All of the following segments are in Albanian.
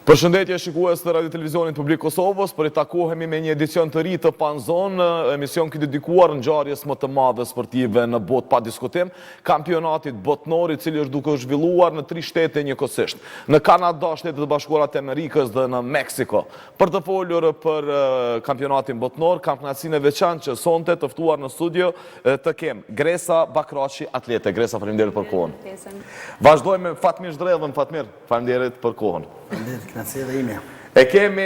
Përshëndetje shikues të Radio Televizionit Publik Kosovës, për i takohemi me një edicion të ri të Panzon, emision këtë dedikuar ngjarjes më të madhe sportive në botë pa diskutim, kampionatit botnor i cili është duke u zhvilluar në 3 shtete njëkohësisht, në Kanada, Shtetet e Bashkuara të Amerikës dhe në Meksiko. Për të folur për kampionatin botnor, kam kënaqësinë e veçantë që sonte të ftuar në studio të kem Gresa Bakraçi, atlete. Gresa, faleminderit për kohën. Vazhdojmë me Fatmir Zdredhën. Fatmir, faleminderit për kohën. E kemi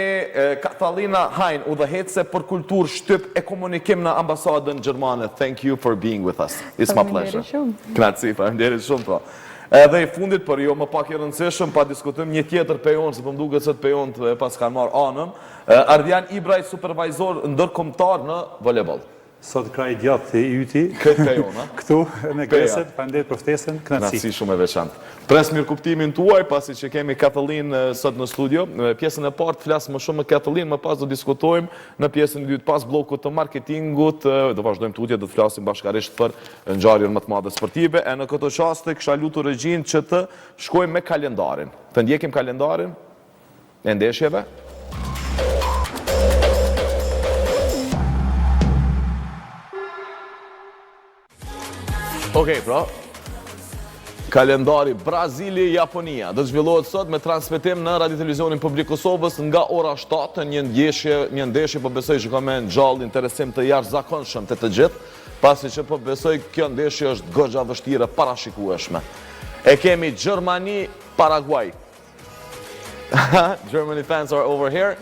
Katalina Hajn, udhëhecëse për kulturë, shtyp e komunikim në ambasadën gjermane. Thank you for being with us. It's my pleasure. Kënaqësi, faleminderit shumë pra. Edhe i fundit, për jo më pak i rëndësishëm, pa diskutim një tjetër pejon, se për mduket se të pejon të pas kanë marrë anëm, Ardian Ibraj, supervisor ndërkombëtar në volejboll. Sot kraj gjatë i yti, këtu me Gresën, faleminderit për ftesën, kënaqësi shumë e veçantë. Pres mirë kuptimin tuaj, pasi që kemi Katalin sot në studio. Pjesën e parë flas më shumë me Katalin, më pas do diskutojmë në pjesën e dytë pas bllokut të marketingut, do vazhdojmë tutje, do të flasim bashkërisht për ngjarjen më të madhe sportive. E në këtë çast kisha lutur regjin që të shkojmë me kalendarin. Të ndjekim kalendarin e ndeshjeve. Okej, pra, kalendari Brazili-Japonia do të zhvillohet sot me transmetim në Radio Televizionin Publik Kosovës nga ora 7, një ndeshje po besoj që ka me gjallë interesim të jashtëzakonshëm të gjithë, pasi që po besoj kjo ndeshje është goxha vështire parashikueshme. E kemi Gjermani-Paraguay. Germany fans are over here.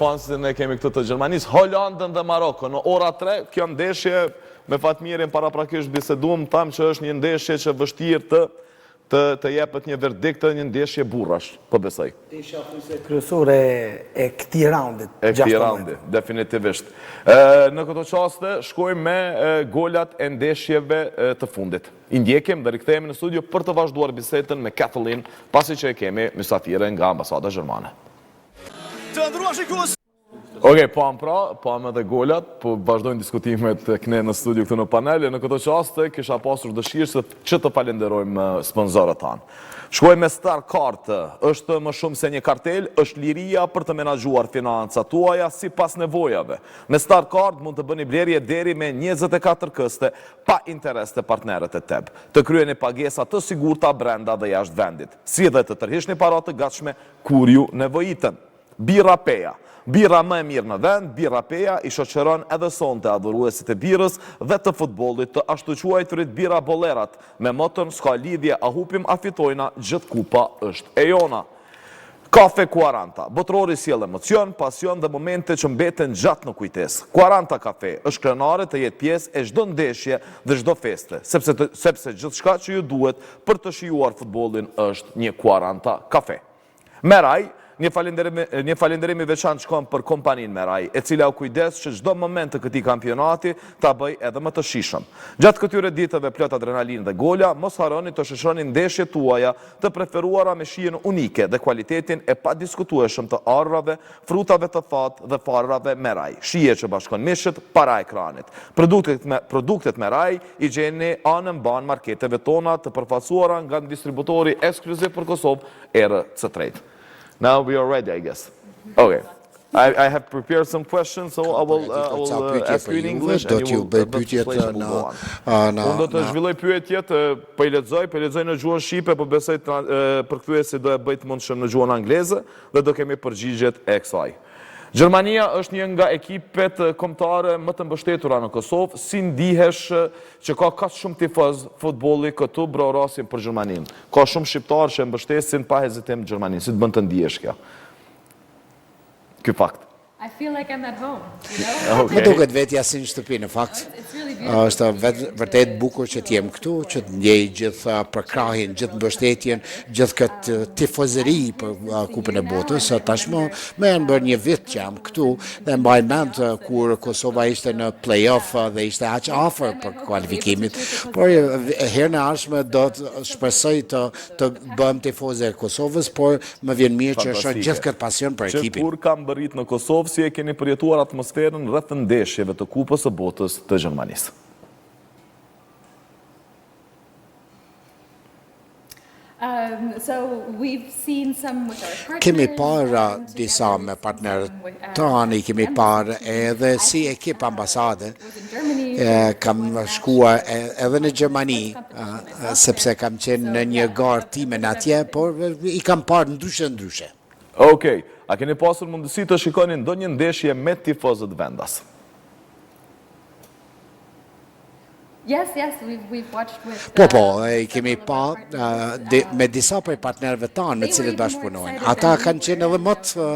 Fansin e kemi këtu të Gjermanisë, Holandën dhe Marokko. Në ora 3, kjo ndeshje me Fatmirin paraprakisht biseduam, thamë që është një ndeshje që vështirë të jepet një verdikt, një ndeshje burrash, po besoj. Isha thjesht kryesore e këtij raundit. E këtij raundi, definitivisht. Në këto çaste shkojmë me golat e ndeshjeve të fundit. I ndjekim dhe rikthehemi në studio për të vazhduar bisedën me Katalin, pasi që e kemi mysafire nga ambasada gjermane. Të ndruar shikues. Okej, pam edhe golat, po vazhdojnë diskutimet këne në studio këtu në panel, e në këto qaste kisha pasur dëshirë që të falenderojmë sponsorët tanë. Shkojmë me Star Card, është më shumë se një kartel, është liria për të menaxhuar financat tuaja sipas nevojave. Me Star Card mund të bëni blerje deri me 24 këste pa interes të partnerët e TEB. Të kryeni pagesa të sigurta brenda dhe jashtë vendit. Si dhe të tërhiqni paratë të gatshme kur ju nevojiten. Birra Peja. Bira më e mirë në vend, Birra Peja i shoqëron edhe sonte adhuruesit e birës dhe të futbollit të ashtu quajturit Bira Bollerat, me motën s'ka lidhje a hupim a fitojna, gjithë kupa është e jona. Kafe 40, botrori sjell emocion, pasion dhe momente që mbeten gjatë në kujtesë. 40 kafe është krenare të jetë pjesë e çdo ndeshje dhe çdo feste, sepse gjithçka që ju duhet për të shijuar futbollin është një 40 kafe. Meraj, një falenderimi veçantë shkon për kompaninë Meraj, e cila u kujdes që çdo moment të këtij kampionati ta bëj edhe më të shijshëm. Gjatë këtyre ditëve plot adrenalinë dhe gola, mos harroni të shoqëroni ndeshjet tuaja të preferuara me shijen unike dhe cilëtetin e padiskutueshëm të arrave, frutave të thatë dhe farrave Meraj. Shije që bashkon mishët para ekranit. Produktet Meraj i gjeni anë mban marketeve tona të përfaqësuara nga distributori ekskluziv për Kosovë, RC Trade. Now we are ready, I guess. Okay. I have prepared some questions, so I will ask you in English and you will translate and go on. Unë do të zhvilloj pyetjet, po i lexoj në gjuhën shqipe, po besoj përkthyesi do e bëj të mundshëm në gjuhën angleze dhe do kemi përgjigjet e kësaj. Gjermania është një nga ekipet kombëtare më të mbështetura në Kosovë. Si ndihesh që ka kaq shumë tifoz futbolli këtu brorasin për Gjermaninë? Ka shumë shqiptarë që mbështesin pa hezitim Gjermaninë. Si të bën të ndihesh kjo? Ky fakt. I feel like I'm at home, you know? Më duket vetja si në shtëpi në fakt. Është vërtet bukur që t'jem këtu, që të ndjej gjithë përkrahin, gjithë mbështetjen, gjithë këtë tifozëri për Kupën e Botës. Tashmë më janë bërë një vit që jam këtu dhe mbaj mend kur Kosova ishte në play-off dhe ishte aq afër për kualifikimit. Por herën e ardhshme do të shpresoj të bëhem tifozë e Kosovës, por më vjen mirë që shoh gjithë këtë pasion për ekipin. Kur kam bërit në Kosovë, si e keni përjetuar atmosferën rreth ndeshjeve të Kupës së Botës të Gjermanisë? So we've seen some with our partners. Kemi parë disa me partnerët tanë, kemi parë edhe si ekip ambasade, kam shkuar edhe në Gjermani, sepse kam qenë në një garë time në atje, por I kam parë ndryshe. Okej, a keni pasur mundësi të shikoni ndonjë ndeshje me tifozët vendas? Yes, we've watched with... Po, kemi pa me disa prej partnerëve tanë me cilët bashkëpunojnë. Ata kanë qenë edhe më të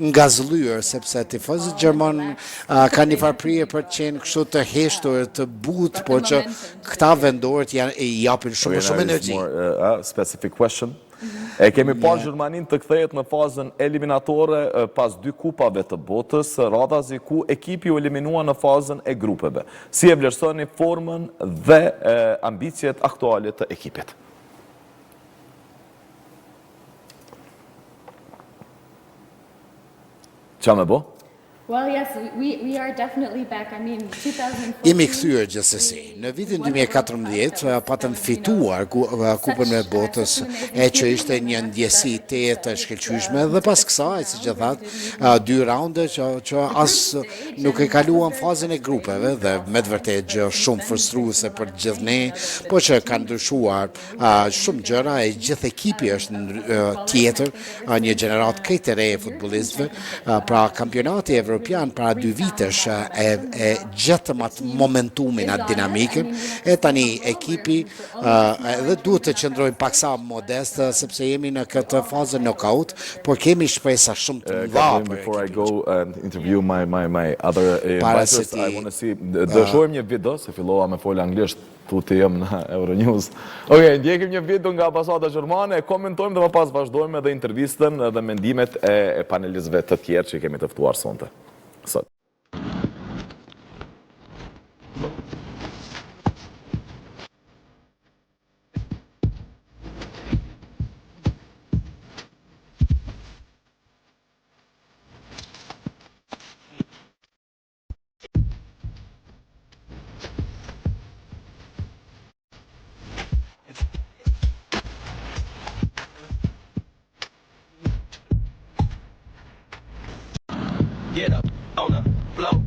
ngazëllyer sepse tifozët gjerman kanë një farprije për të qenë kështu të heshtur, të butë, por që këta vendorët I japin shumë energji. Specific question. E kemi parë Gjermanin të kthehet në fazën eliminatore pas 2 kupave të botës, radhazi ku ekipi u eliminua në fazën e grupeve. Si e vlerësoni formën dhe ambicjet aktuale të ekipit? Qa me bo? Well, yes, we are definitely back. I mean, 2014... Jemi kthyer gjithsesi. Në vitin 2014 patëm fituar kupën e botës, që ishte një ndjesi të shkëlqyeshme dhe pas kësaj, siç e thatë, 2 raunde që as nuk e kaluan fazën e grupeve dhe me të vërtetë gjë shumë frustruese për të gjithë ne, por që kanë ndryshuar shumë gjëra e gjithë ekipi është tjetër, një gjenerat krejt e re e futbollistëve, pra kampionati Evropian para 2 vitesh e gjetëm atë momentumin, atë dinamikën, e tani ekipi edhe duhet të qëndrojmë paksa modest, sepse jemi në këtë fazë knockout, por kemi shpresa shumë të mëdha. Before I go and interview my other inviters, I want to see, do shohim një video, se fillova me folë anglisht, tuti jem në Euronews. Okej, ndjekim një video nga ambasada gjermane, komentojmë dhe më pas vazhdojmë edhe intervistën dhe mendimet e panelistëve të tjerë që kemi të ftuar sonte. Get up on the floor.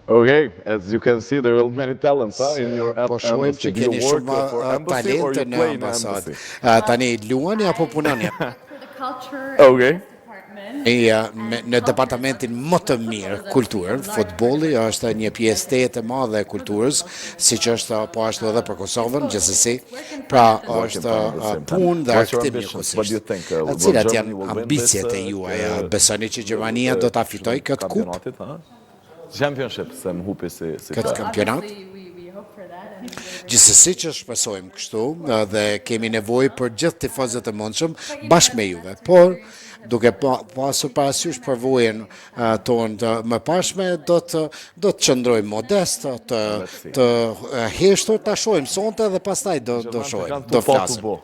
Okay, as you can see, there are many talents in your embassy. Do you work for embassy or you play in embassy? Tani luani apo punoni? For the culture Okay. department. Në departamentin më të mirë, kulturë, futbolli është një pjesë e madhe e kulturës, siç është po ashtu edhe për Kosovën, gjithsesi. Pra është punë dhe argëtim njëkohësisht. Cilat janë ambicjet e juaja? Besoni që Gjermania do ta fitojë këtë kupë? Championship, se më hupi si këtë kampionat? We hope for that. Gjithsesi që shpresojmë kështu dhe kemi nevojë për gjithë tifozët e mundshëm bashkë me juve, por duke pasur parasysh përvojën tonë të mëparshme, do të qëndrojmë modest, të heshtur, ta shohim sonte dhe pastaj do shohim, do flasim.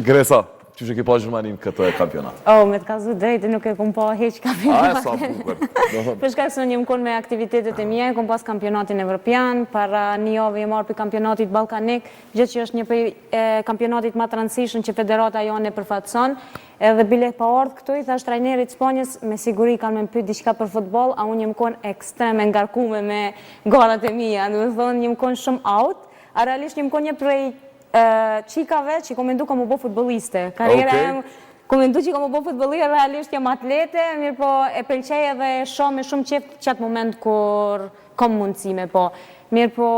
Gresa, që që ki pa Gjermanin këtë kampionat? Me të kazu drejtë, nuk e kom pa heq kampionat. Sa bukur. Për shkak se unë jem kon me aktivitetet e mia, kom pas kampionatin evropian, para një javë jem marrë për kampionatit ballkanik, gjë që është një prej kampionatit më të rëndësishëm që federata jonë e përfaqëson. Edhe bile pa ardhë këtu, I thash trajnerit Spanjës, me siguri kanë me pyet diçka për futboll, a unë jem kon ekstrem e ngarkuar me garat e mia, do të thonë jem kon shumë out, a realisht jem kon një prej qikave që komendu ka më bo futboliste. Karriera e komendu që ka më bo futboliste, realisht jam atlete, mirë po e pëlqej edhe shumë qeft qatë moment kur kom mundësime, po. Mirë po,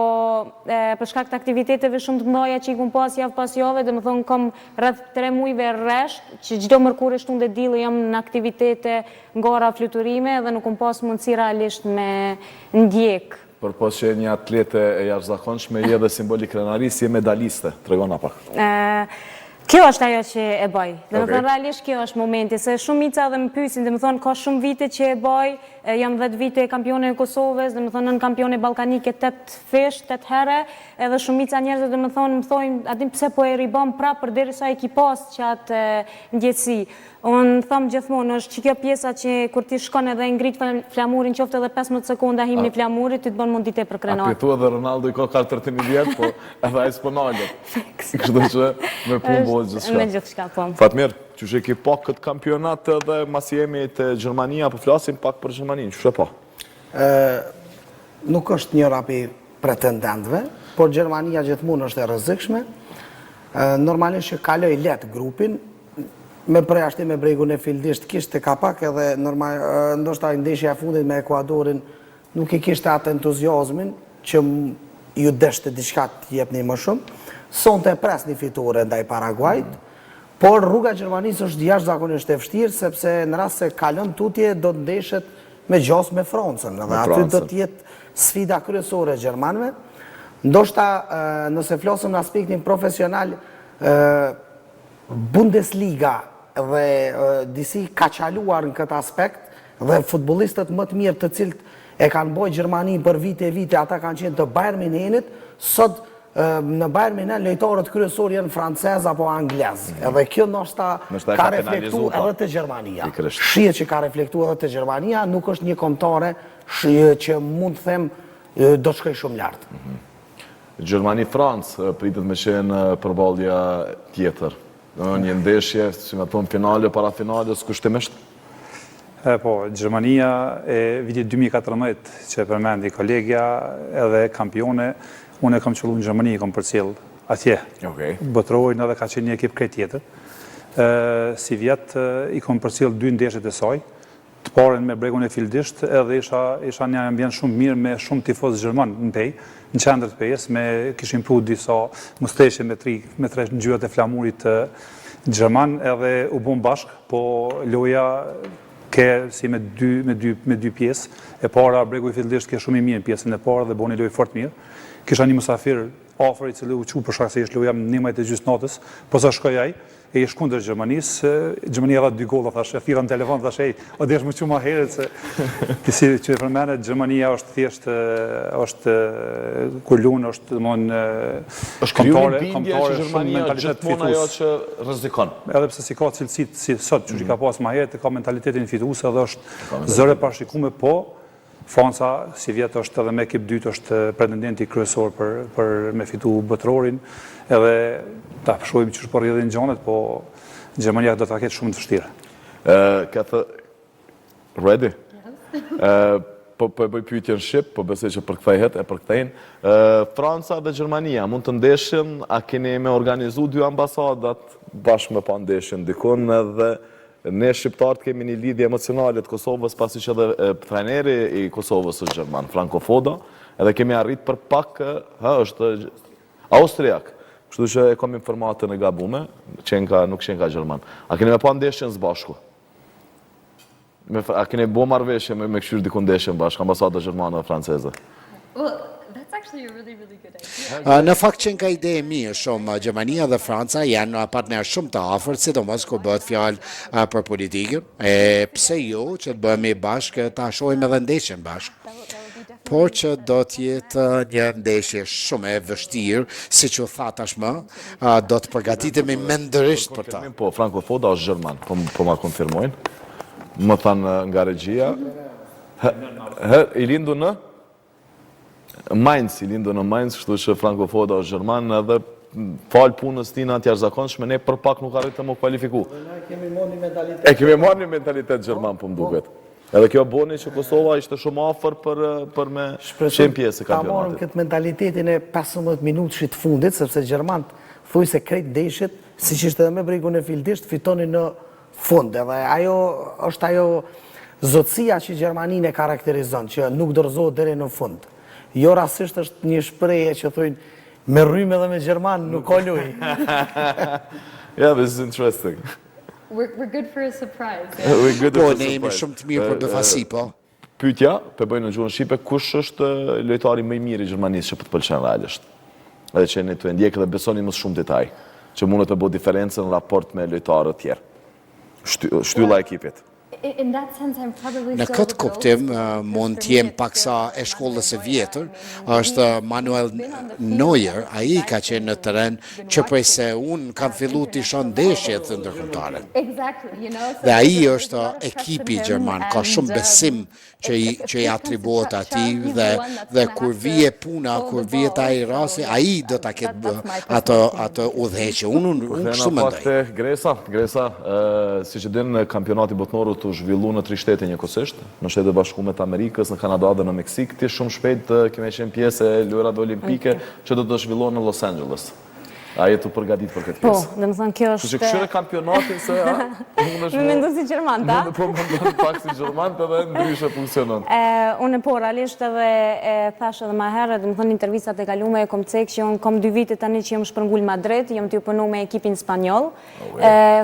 për shkak të aktiviteteve shumë të mdoja që I kum pas javë pas jave, dhe më thonë kom rreth 3 mujve rresht, që gjdo mërkure shtunë dhe dilë jam në aktivitete ngora fluturime dhe nuk kum pas mundësi realisht me ndjek. Për pos që një atlete e jashtëzakonshme, je dhe simboli krenaris, je medaliste, tregona pak. Kjo është ajo që e bëj. Dhe më thonë, realisht kjo është momenti, se shumica dhe më pysin, dhe më thonë, ka shumë vite që e bëj, jam 10 vite kampione e Kosovës, dhe më thonë, në kampione balkanike 8 fish, 8 herë, edhe shumica njerëzve dhe më thonë, adim pse po e ribam prapë për deri sa e ki pas që atë ndjetësi. Unë thamë gjithmonë, është që kjo pjesa që kur ti shkon edhe ngrit flamurin qoftë edhe 15 sekonda himni flamurit, ty të bën mundite për krenat. A pitu edhe Ronaldo i ka 41 vjetë, po edhe a i s'pënallet. Kështu që me punë bëhet gjithë Me gjithë shka, po. Fatmir, që që ki pak këtë kampionat edhe mas jemi të Gjermania, po flasim pak për Gjermaninë, që po? Nuk është njëra për pretendentëve, por Gjermania gjithmonë është e rrezikshme. Normalisht që kaloj letë grupin, me preashtim me bregun e fildisht kishte ka pak edhe ndoshta ndeshja e fundit me Ekuadorin nuk i kishte atë entuziazmin që ju deshte diçka të jepni më shumë. Sonte pres një fitore ndaj Paraguajt, por rruga e Gjermanisë është jashtëzakonisht e vështirë sepse në rast se kalon tutje do të ndeshet me gjos me Francën dhe aty do të jetë sfida kryesore e gjermanëve. Ndoshta nëse flasim në aspektin profesional, Bundesliga dhe disi ka qaluar në këtë aspekt dhe futbolistët më të mirë të cilët e kanë bojë Gjermani për vite e vite, ata kanë qenë të Bayern Münchenit, sot në Bayern München lojtarët kryesor janë francez apo anglez. Edhe kjo ndoshta ka reflektu edhe te Gjermania. Shihet që ka reflektu edhe te Gjermania, nuk është një kombëtare që mund të them do të shkojë shumë lart. Gjermani-Francë pritet me qenë përballja tjetër. Një ndeshje, si me thonë, finale, para finales, kushtimisht? Po, Gjermania e vitit 2014 që përmendi kolegja edhe kampione, unë e kam qëllu në Gjermani, kam përcjell atje. Botërojnë edhe ka qenë një ekip krejt tjetër. Si vjetë i kam përcjell 2 ndeshjet e saj, të parën me bregun e fildisht, edhe isha një ambient shumë mirë me shumë tifoz Gjerman në pej, në qendër të pejes, kishim pru disa musteshe me 3 ngjyrat e flamurit Gjerman, edhe u bën bashk, po loja ke si me dy pjesë, e para bregu i fildisht ke shumë i mirë pjesën e parë dhe boni lojë fort mirë. Kisha një musafir afër i cili u qu për shkak se ishte loja 11:30 natës, po sa shkoj ai, e ish kundër Gjermanisë, Gjermania dha 2 golla, thashë, thira në telefon, thashë, o desh më qumë herët, se si që e përmenet, Gjermania është thjesht, është kur lunë, është është kryu një bindje që Gjermania gjithmonë ajo që rrezikon. Edhe pse si ka cilësit, si sot, që ka pas ma herët, ka mentalitetin fituese edhe është zëre parashikume, po Franca, si vjetë, është edhe me ekip dytë, është pretendenti kryesor për me fitu botërorin, edhe ta përshojmë që është për rrjedhin gjanet, po Gjermania do të ketë shumë të vështirë. Ready? Po e bëj pyetjen shqip, po besoj që përkthehet e përkthejnë. Franca dhe Gjermania mund të ndeshin, a keni me organizu 2 ambasadat bashkë me pa ndeshin dikun, edhe ne shqiptarët kemi një lidhje emocionale të Kosovës, pasi që edhe trajneri i Kosovës është Gjerman, Franco Foda, edhe kemi arrit për pak, është Austriak. Kështu që e kam informatën e gabume, nuk qenë ka Gjerman. A keni me pa ndeshjen zbashku? A keni bo marrëveshje me këshyr dikun ndeshjen bashkë, ambasada Gjermane dhe franceze? That's actually a really, really good idea. Në fakt që nga ide e mirë shumë, Gjermania dhe Franca janë partner shumë të afërt, sidomos kur bëhet fjalë për politikën. Pse jo që të bëhemi bashkë, ta shohim edhe ndeshjen bashkë. Por që do të jetë një ndeshje shumë e vështirë, siç u tha tashmë, do të përgatitemi mendërisht për ta. Po, Franco Foda është Gjerman, po ma konfirmojnë. Më thanë nga regjia. I lindu në? Mainz, i lindu në Mainz, kështu që Franco Foda është Gjerman, edhe falë punës tina të jashtëzakonshme, ne për pak nuk arritëm u kvalifiku. E kemi marrë një mentalitet Gjerman, po më duket. Edhe kjo boni që Kosova ishte shumë afër për me qenë pjesë e kampionatit. Ta marrëm këtë mentalitetin e 15 minutëshit fundit, sepse Gjermant thuj se krejt deshit, si që ishte edhe me bregun e fildisht, fitoni në fund. Edhe ajo është ajo zotësia që Gjermanin e karakterizon, që nuk dorëzohet deri në fund. Jo rasisht është një shprehje që thujnë me rrymë edhe me Gjerman nuk ka lujë. Yeah, this is interesting. We're good for a surprise. Po, ne jemi shumë të mirë për befasi, po. Pyetja, pe bëjnë në gjuhën shqipe, kush është lojtari më i mirë i Gjermanisë që po të pëlqen realisht? Edhe që ne të ndjekë dhe besoni më shumë detaj, që mundet të bëjë diferencën në raport me lojtarët tjerë. Shtylla e ekipit. in that sense, I'm probably Në still këtë the kuptim, girls, mund because t'jem for me paksa it's e shkollës së incredibly vjetër, rewarding. është Manuel Neuer, ai ka qenë në teren që prej se unë kam fillu të isha ndeshjet të ndërkombëtare. Exactly, you know. Dhe ai është ekipi gjerman, ka shumë besim që i atribuohet atij dhe kur vije puna, kur vije ai rasti, ai do ta ketë atë udhëheqje. Unë kështu mendoj. Gresa, si që dinë, kampionati botëror të zhvillu në 3 shtete njëkohësisht, në Shtetet Bashkuara të Amerikës, në Kanada dhe në Meksik. Ti shumë shpejt kemi qenë pjesë e lojrave olimpike që do të zhvillohen në Los Angeles. A jetu përgatit për këtë pjesë? Po, dhe më thënë kjo është... Që këshire kampionatin se... Me mendu si Gjerman, ta? Po, më mendu pak si Gjerman, edhe ndryshe funksionon. Unë po, realisht edhe thash edhe ma herë, dhe më thënë intervistat e kalume e kom cek që unë kom 2 vite tani që jam shpërngull Madrid, jam t'ju punu me ekipin spanjol.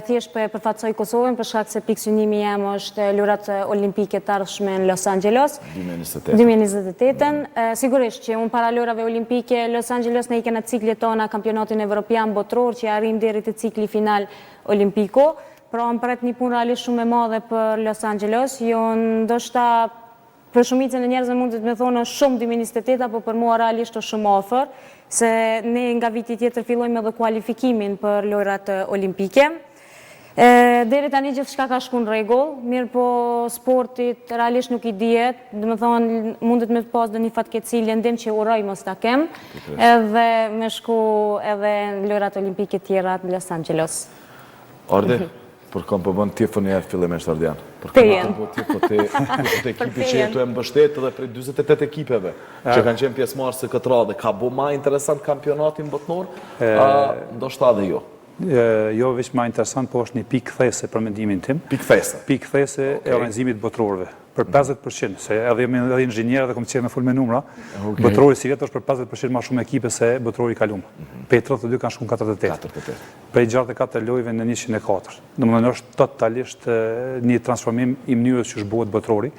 Thjesht përfatsoj Kosovën, për shkak se pikësynimi jam është lurat olimpike të ardhshme në Los Angeles. 2028. Sigurisht që unë para lurave olimpike Los Angeles ne i kena ciklet tona kampionatin Evropian botëror që arrim deri te cikli final olimpiko, pra më pret një punë realisht shumë e madhe për Los Angeles, jo ndoshta për shumicën e njerëzve mund të më thonë shumë 2028, apo për mua realisht është shumë afër, se ne nga viti tjetër fillojmë edhe kualifikimin për lojrat olimpike. Deri tani gjithçka ka shku në rregull, mirë po sportit realisht nuk i dihet, dhe më thonë mundet me të pas dhe një fatkeqësi lëndim që uroj mos ta kem, edhe me shku edhe në lojrat olimpike tjera në Los Angeles. Ardi, për kam përbën tifën e fillimisht Ardian. Te jenë. Për të ekipi që jetu e mbështet edhe prej 28 ekipeve që kanë qenë pjesëmarrës së këtë radhe. Ka bu ma interesant kampionatin botëror, ndoshta edhe jo. Jo veç ma interesant, po është një pikë these për mendimin tim. Pikë these? Pikë these e organizimit botërorëve. Për 50%, se edhe jemi edhe inxhinierë dhe kom qenë me full me numra, botërori si vjetë është për 50% ma shumë ekipe se botërori kalum. Pe 32 kanë shku në 48. Prej 64 lojve në 104. Domethënë është totalisht një transformim i mënyrës që shbohet botërori,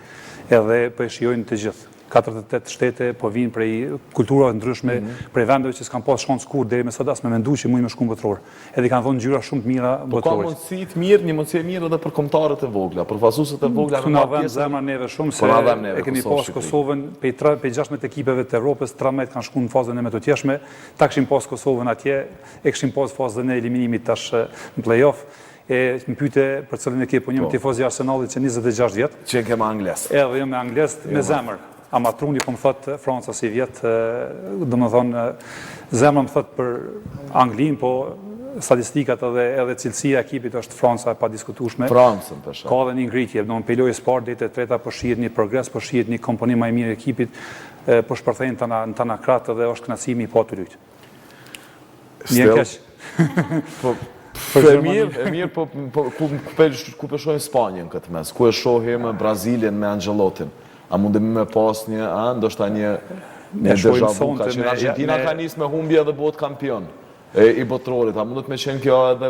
edhe po e shijojnë të gjithë. 48 shtete po vinë prej kulturave ndryshme, prej vendeve që s'kan pas shans kur deri me sot as me mendu që mund me shku në botëror. Edhe kanë dhënë ngjyra shumë të mira botërorit. Ka mundësi të mirë, një mundësi e mirë edhe për kombëtarët e vogla, për vasuesit e vogla në marrë pjesë. Zemra neve shumë se e kemi pas Kosovën prej 16 ekipeve të Evropës, 13 kanë shku në fazën e metotjeshme, ta kishim pas Kosovën atje, e kishim pas fazën e eliminimit tash në play-off. E më pyte për cilën ekip, po një tifoz i Arsenalit që 26 vjetë. Që ke me Angles. Edhe jo me Angles, me zemër. Ama truni po më thotë Franca si vjetë, dhe më thonë, zemër më thotë për Anglin, po statistikat edhe cilësia ekipit është Franca pa diskutushme. Francën për shkak. Ka dhe një ngritje, do më pelojë sport, dete treta, po shihet një progres, po shihet një komponim më i mirë ekipit, po shpërthejnë të na kratë dhe është kënaqësimi i pa të lytë. Një keq. E mirë, po ku për shohim Spanjën këtë mes? Ku e shohim Brazilien me Angelotin? A mundemi me pas një, ndoshta një deja vu, ka që në Argentina ka njës me humbje dhe bot kampion i botërorit, a mundet me qenë kjo edhe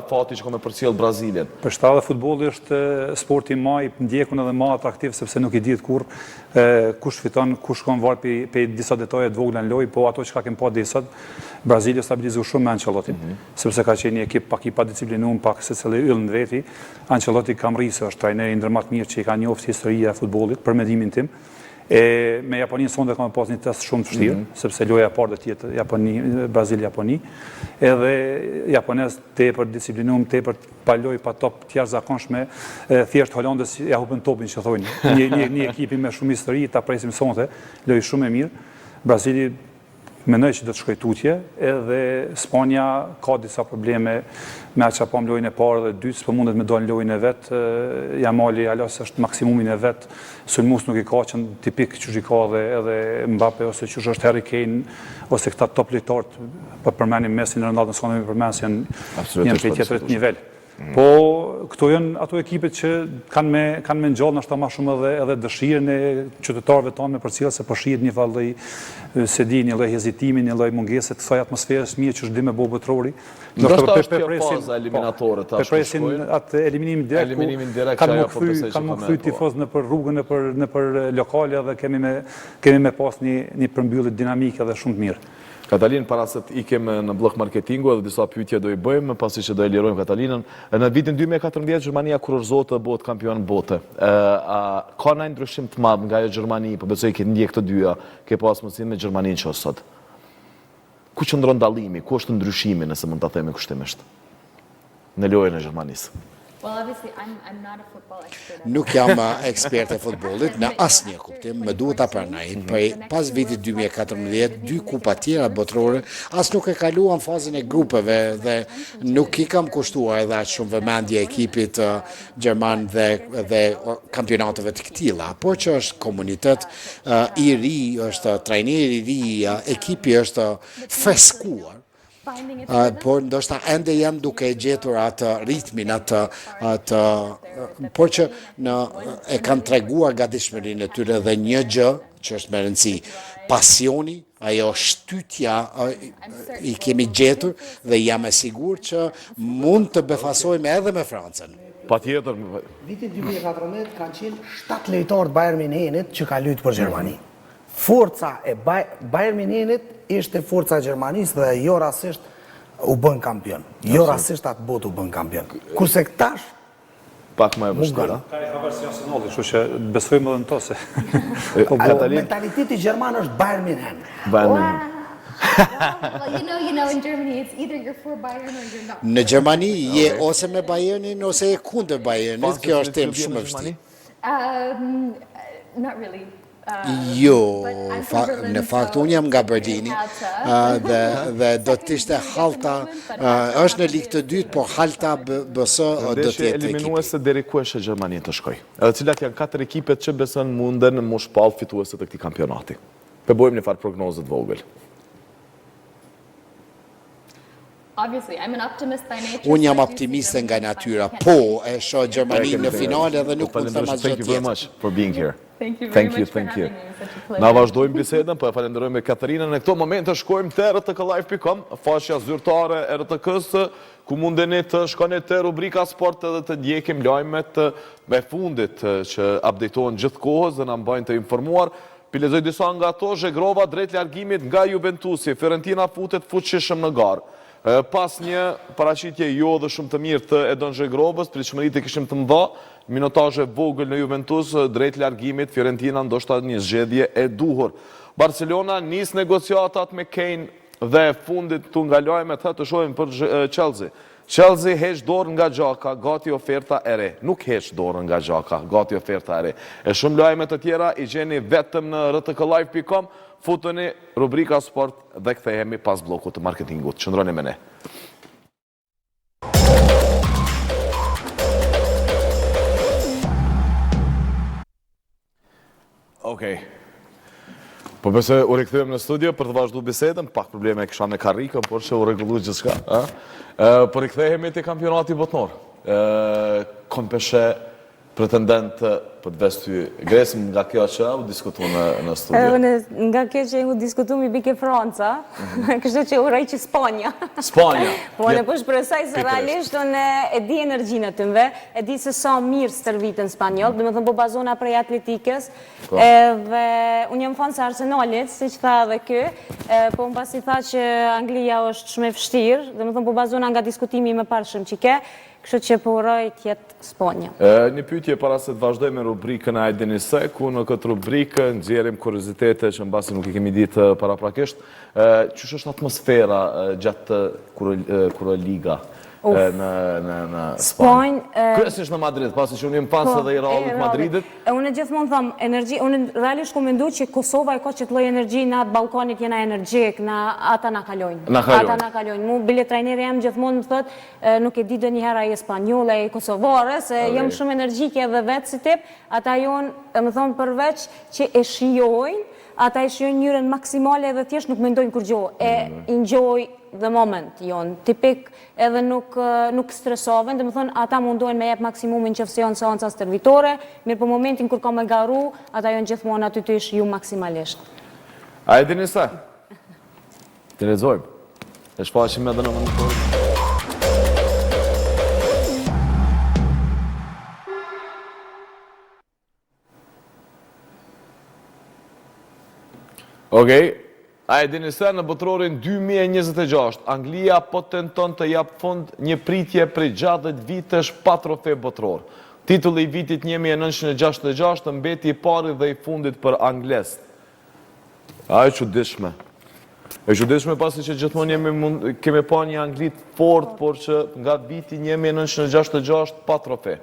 fati që ka me përcjell Brazilien? Për shta dhe futbolli është sporti ma i ndjekun edhe ma atraktiv, sepse nuk i ditë kur kush fiton, kush kanë varë pe disa detaje të vogla në loj, po ato që ka kemë pa disat, Brazili stabilizu shumë me Ancelotin, sepse ka qenë një ekip pak i pa disciplinum, pak se cëllë yllë në veti. Ancelotti kam rrisë, është trajneri ndërmat mirë që i ka njoftë historia e futbollit, për mendimin tim. Me Japoninë sonde kam pas një test shumë të vështirë, sepse loja e parë do të jetë Brazil-Japoni, edhe japonez tepër disciplinum, tepër pa lojë pa top të jashtëzakonshme, thjesht Holandës ja hupën topin që thonë. Një ekipi me shumë histori, ta presim sonte, lojë shumë e mirë. Brazili mendoj që do të shkojë tutje, edhe Spanja ka disa probleme me atë që pam lojën e parë dhe dytë, s'po mundet me dalë lojën e vetë, Jamali Alas është maksimumin e vetë, sulmus nuk i ka që në tipik që i ka edhe Mbappe, ose që është Harry Kane, ose këta top lojtarët, për përmenim Messi në Ronaldo, s'ka me përmenë që janë për tjetërit nivel. Po, këto janë ato ekipet që kanë me ngjallë nështë ta ma shumë edhe dëshirën e qytetarëve tonë me përcjellë, se po shihet një vallë se di, një lloj hezitimi, një lloj mungese të kësaj atmosferës mirë që është me bo botërori. Ndoshta është kjo faza eliminatore tash. Presin atë eliminimin direkt, kanë më kthy tifoz në për rrugën, në për lokale, dhe kemi me pas një përmbyllje dinamike dhe shumë të mirë. Katalin, para se të ikem në blok marketingu edhe disa pyetje do i bëjmë, pasi që do e lirojmë Katalinën. Në vitin 2014, Gjermania kurorëzohet të bëhet kampion bote. Ka ndonjë ndryshim të madh nga ajo Gjermani, po besoj që ndjek të dyja, ke pas mundësinë me Gjermaninë që është sot. Ku qëndron dallimi, ku është ndryshimi, nëse mund ta themi kushtimisht, në lojën e Gjermanisë? Well, obviously, I'm not a football expert. Nuk jam ekspert e futbollit në asnjë kuptim, më duhet ta pranoj. Pas vitit 2014, 2 kupa tjera botërore, as nuk e kaluan fazën e grupeve dhe nuk i kam kushtuar edhe aq shumë vëmendje ekipit gjerman dhe kampionateve të këtilla, por që është komunitet i ri, është trajner i ri, ekipi është freskuar. Por ndoshta ende janë duke gjetur atë ritmin, por që e kanë treguar gatishmërinë e tyre dhe një gjë që është më e rëndësi, pasioni, ajo shtytja i kemi gjetur dhe jam e sigurt që mund të befasojmë edhe me Francën. Patjetër. Vitin 2014 kanë qenë 7 lojtarë të Bayern Münchenit që ka luajtur për Gjermani. Forca e Bayern Münchenit ishte forca e Gjermanisë dhe jo rastisht u bën kampion. Jo rastisht atë botë u bën kampion. Kurse këtash pak më e vështirë. Ka i version sinolli, kështu që besojmë edhe në to se. Mentaliteti gjerman është Bayern München. Bayern München. Well, you know, in Germany, it's either you're for Bayern or you're not. Në Gjermani je ose me Bayernin ose je kundër Bayernit, kjo është temë shumë e vështirë. Not really. Jo, në fakt unë jam nga Berlini dhe do të ishte Halta, është në ligë të dytë, por Halta BS do të jetë ekipi. Eliminuese deri ku është Gjermania të shkoj. Edhe cilat janë 4 ekipet që besën munden më shpall fituese të këtij kampionati. Pe bëjmë një farë prognozë të vogël. Obviously, I'm an optimist by nature. Unë jam optimiste nga natyra, po e shoh Gjermaninë në finale dhe nuk mund të them asgjë Thank you very tjetër. much for being here. Thank you very much for Thank you. having me. It was such a pleasure. Na vazhdojmë bisedën, po e falenderojmë Katarinën. Në këto momente shkojmë te rtklive.com, faqja zyrtare e RTK-s, ku mundeni të shkoni te rubrika sport edhe të ndjekim lajmet me fundit që updatohen gjithkohës dhe na mbajnë të informuar. Pilezoj disa nga ato, Zhegrova drejt largimit nga Juventusi, Fiorentina futet fuqishëm në garë. Pas një paraqitje jo dhe shumë të mirë të Edon Zhegrovës, pritshmëritë kishim të mëdha, minutazhe vogël në Juventus drejt largimit, Fiorentina ndoshta një zgjedhje e duhur. Barcelona nis negociatat me Kane dhe fundit tu nga lajmet të shohim për Chelsea. Chelsea heq dorë nga gjaka, gati oferta e re. Nuk heq dorën nga gjaka, gati oferta e re. E shumë lajme të tjera i gjeni vetëm në rtklive.com. Futuni rubrika sport dhe kthehemi pas blokut të marketingut. Qëndroni me ne. Okej. Po përse u rikëthujem në studio për të vazhdu bisedën, pak probleme kisha me karrikën, por që u regullu gjithçka. Po rikëthehemi të kampionati botnor. Kom peshe pretendent për të vesty Gresë, nga kjo që u diskutu në studio? Nga kjo që u diskutu mi bike Franca, kështu që u rejqë Spanja. Spanja? Po në për shpresaj se realisht unë e di energjinë të mëve, e di se sa mirë stërvitën Spanjol, dhe me thëmë po bazona prej atletikës, dhe unë jam fanë se Arsenalit, si që tha edhe kjo, po më pasi tha që Anglia është shumë e fështirë, dhe me thëmë po bazona nga diskutimi me parshëm që ke, kështu që po uroj tjetë Spanja. Një pyetje para se të vazhdojmë me rubrikën e Ajdeni Se, ku në këtë rubrikë nxjerrim kuriozitete që mbasi nuk i kemi ditë paraprakisht. Ç'është është atmosfera gjatë kur liga në Spanjë? Kryesisht në Madrid, pasi që unë jem fan edhe i Realit Madridit. Unë gjithmonë tham energji, unë realisht ku mendoj që Kosova e ka që të lloj energji në atë Ballkanit jena energjik, na ata na kalojnë. Ata na kalojnë. Mu bile trajneri jam gjithmonë më thotë, nuk e di ndonjëherë ai spanjolle, ai kosovare, se jam shumë energjike edhe vetë si tip, ata janë, më thon përveç që e shijojnë, ata e shijojnë njërën maksimale edhe thjesht nuk mendojnë kur gjo, enjoy the moment, jonë, tipik edhe nuk stresoven, dhe më thonë, ata mundojnë me jep maksimumin që fësion seanca stërvitore, mirë për momentin kur ka me garu, ata jonë gjithmonë aty të ishë ju maksimalisht. A e dini sa? Të lexojmë. E shfaqim edhe në monitor. Okej, A e dini se në botrorin 2026, Anglia po tenton të jap fund një pritje prej 60 vitesh pa trofe botror. Titulli i vitit 1966 mbeti i pari dhe i fundit për anglest. A e çuditshme. E çuditshme pasi që gjithmonë kemi pa një Anglit fort, por që nga viti 1966 pa trofe.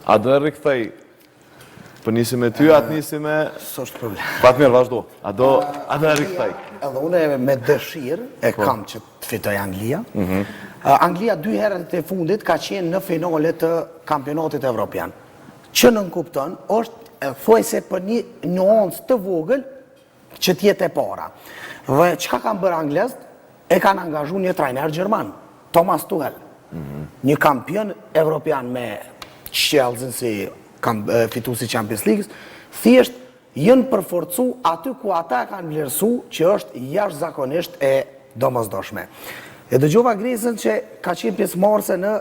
A do e rikthej? Për nisi me ty, atë nisi me... Së është problem. Fatmir, vazhdo. A do e rikthej? Edhe une me dëshirë e kam që të fitoj Anglia. Anglia 2 herët e fundit ka qenë në finale të kampionatit evropian. Që nënkupton është thuajse për një nuancë të vogël që tjetë e para. Dhe çka kanë bërë anglezët? E kanë angazhu një trajner gjerman, Thomas Tuchel. Një kampion evropian me Chelsea si fituesi Champions League, thjesht jënë përforcu aty ku ata kanë vlerësu që është jashtëzakonisht e domosdoshme. E dëgjova Gresën që ka qenë pjesëmarrëse në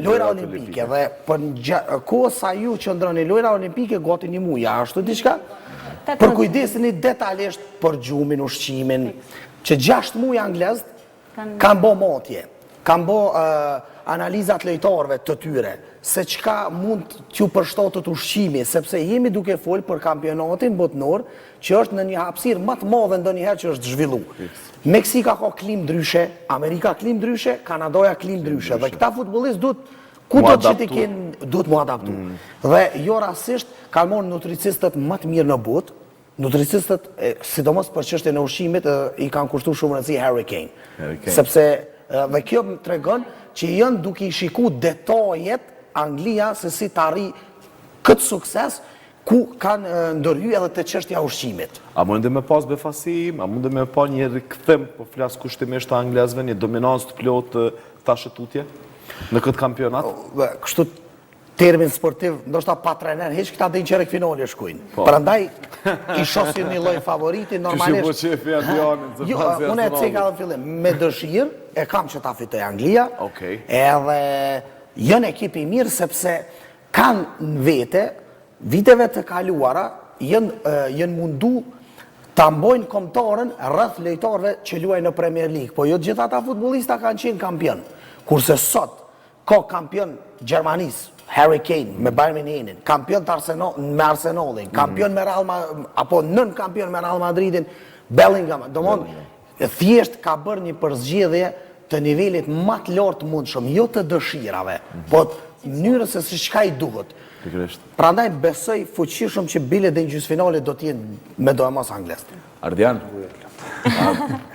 lojra olimpike dhe për kohë sa ju qëndroni lojra olimpike gati një muaj, ashtu diçka? Për kujdesini detajisht për gjumin, ushqimin, që 6 muaj anglezët kanë bo motje, kanë bo analizat lojtarëve të tyre, se qka mund t'ju përshtatët ushqimi, sepse jemi duke folë për kampionatin botnor, që është në një hapësirë më të madhe ndonjëherë që është zhvillu. Meksika ka klim ndryshe, Amerika klim ndryshe, Kanadoja klim ndryshe, dhe këta futbolist duhet mu adaptu. Dhe jo rasisht kanë morë nutricistët më të mirë në botë, nutricistët, sidomos për çështjen e ushqimit, i kanë kushtu shumë rëndësi Harry Kane. Sepse, dhe kjo më tregon që janë duke i shiku detajet Anglia se si të arri këtë sukses ku kanë ndërhy edhe të çështja ushqimit. A mund me pas befasim, a mund me pa një rikthim, po flas kushtimisht të anglezëve, një dominancë të plotë ta shëtutje në këtë kampionat? Kështu termin sportiv, ndoshta pa trener, heq këta dhe në qerek finale shkujnë. Prandaj i shosin një lloj favoriti, normalisht. Unë e ceka dhe fillim, me dëshirë, e kam që ta fitoj Anglia, edhe jënë ekipi mirë sepse kanë në vete, viteve të kaluara, jënë mundu të ambojnë kombëtarën rreth lojtarëve që luajnë në Premier League, po jo gjitha ata futbollista kanë qenë kampion. Kurse sot ka kampion Gjermanisë, Harry Kane me Bayern Münchin, kampion me Arsenalin, kampion me Real Madrid, apo nën kampion me Real Madridin, Bellingham, domthon thjesht ka bërë një përzgjedhje të nivelit më të lartë mundshëm, jo të dëshirave, po në mënyrën se si çka i duhet. Prandaj besoj fuqishëm që bile dhe në gjysmëfinale do t'jenë me dojmos anglezët. Ardian,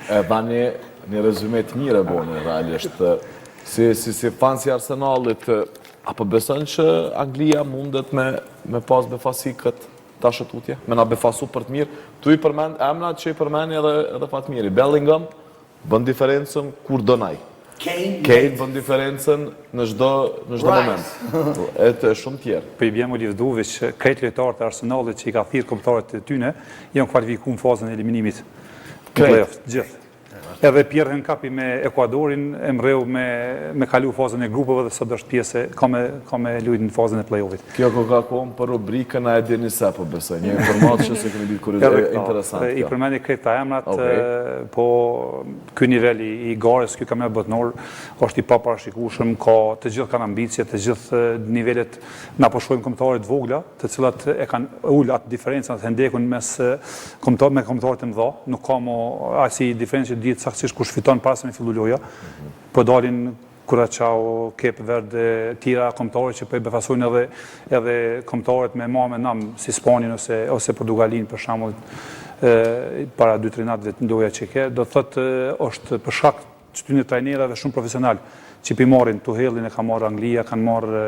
e bani një rezume të mirë e boni, realisht, si fansi Arsenalit, apo beson që Anglia mundet me pas befasi këtë ta shëtutje, me na befasu për të mirë, tu i përmend, emnat që i përmeni edhe Fatmiri, Bellingham, bën diferencën kur donaj. Kane bën diferencën në çdo moment. E shumë tjerë. Po i bjem u livduve që krejt lojtarët e Arsenalit që i ka thirrë kombëtarët e tyne, janë kualifikuar në fazën e eliminimit. Krejt, gjithë. Edhe Pierre Henkapi me Ekuadorin e mreu me kalu fazën e grupeve dhe sot është pjesë ka me lujt në fazën e play-offit. Kjo ka kohën për rubrikën a e dini se, po besoj, një informatë që se kemi ditë kuriozë interesant. I përmeni krejta emrat, po ky nivel i gares, ky kampionat botnor, është i paparashikueshëm, ka të gjithë kanë ambicje, të gjithë nivelet na po shohim kombëtarët vogla, të cilat e kanë ul atë diferencën, atë hendekun mes kombëtarët e mëdha, nuk ka më asi diferencë që ditë saktësisht kush fiton para se me fillu loja, po dalin Kuraqao, Cape Verde, tira kombëtarë që po i befasojnë edhe kombëtarët me me nam si Spanjën ose Portugalin për shembull para 2-3 natëve të ndoja që ke, do thotë është për shkak të tyre trajnerave shumë profesional që i marrin Tuhelin e ka marrë Anglia, kanë marrë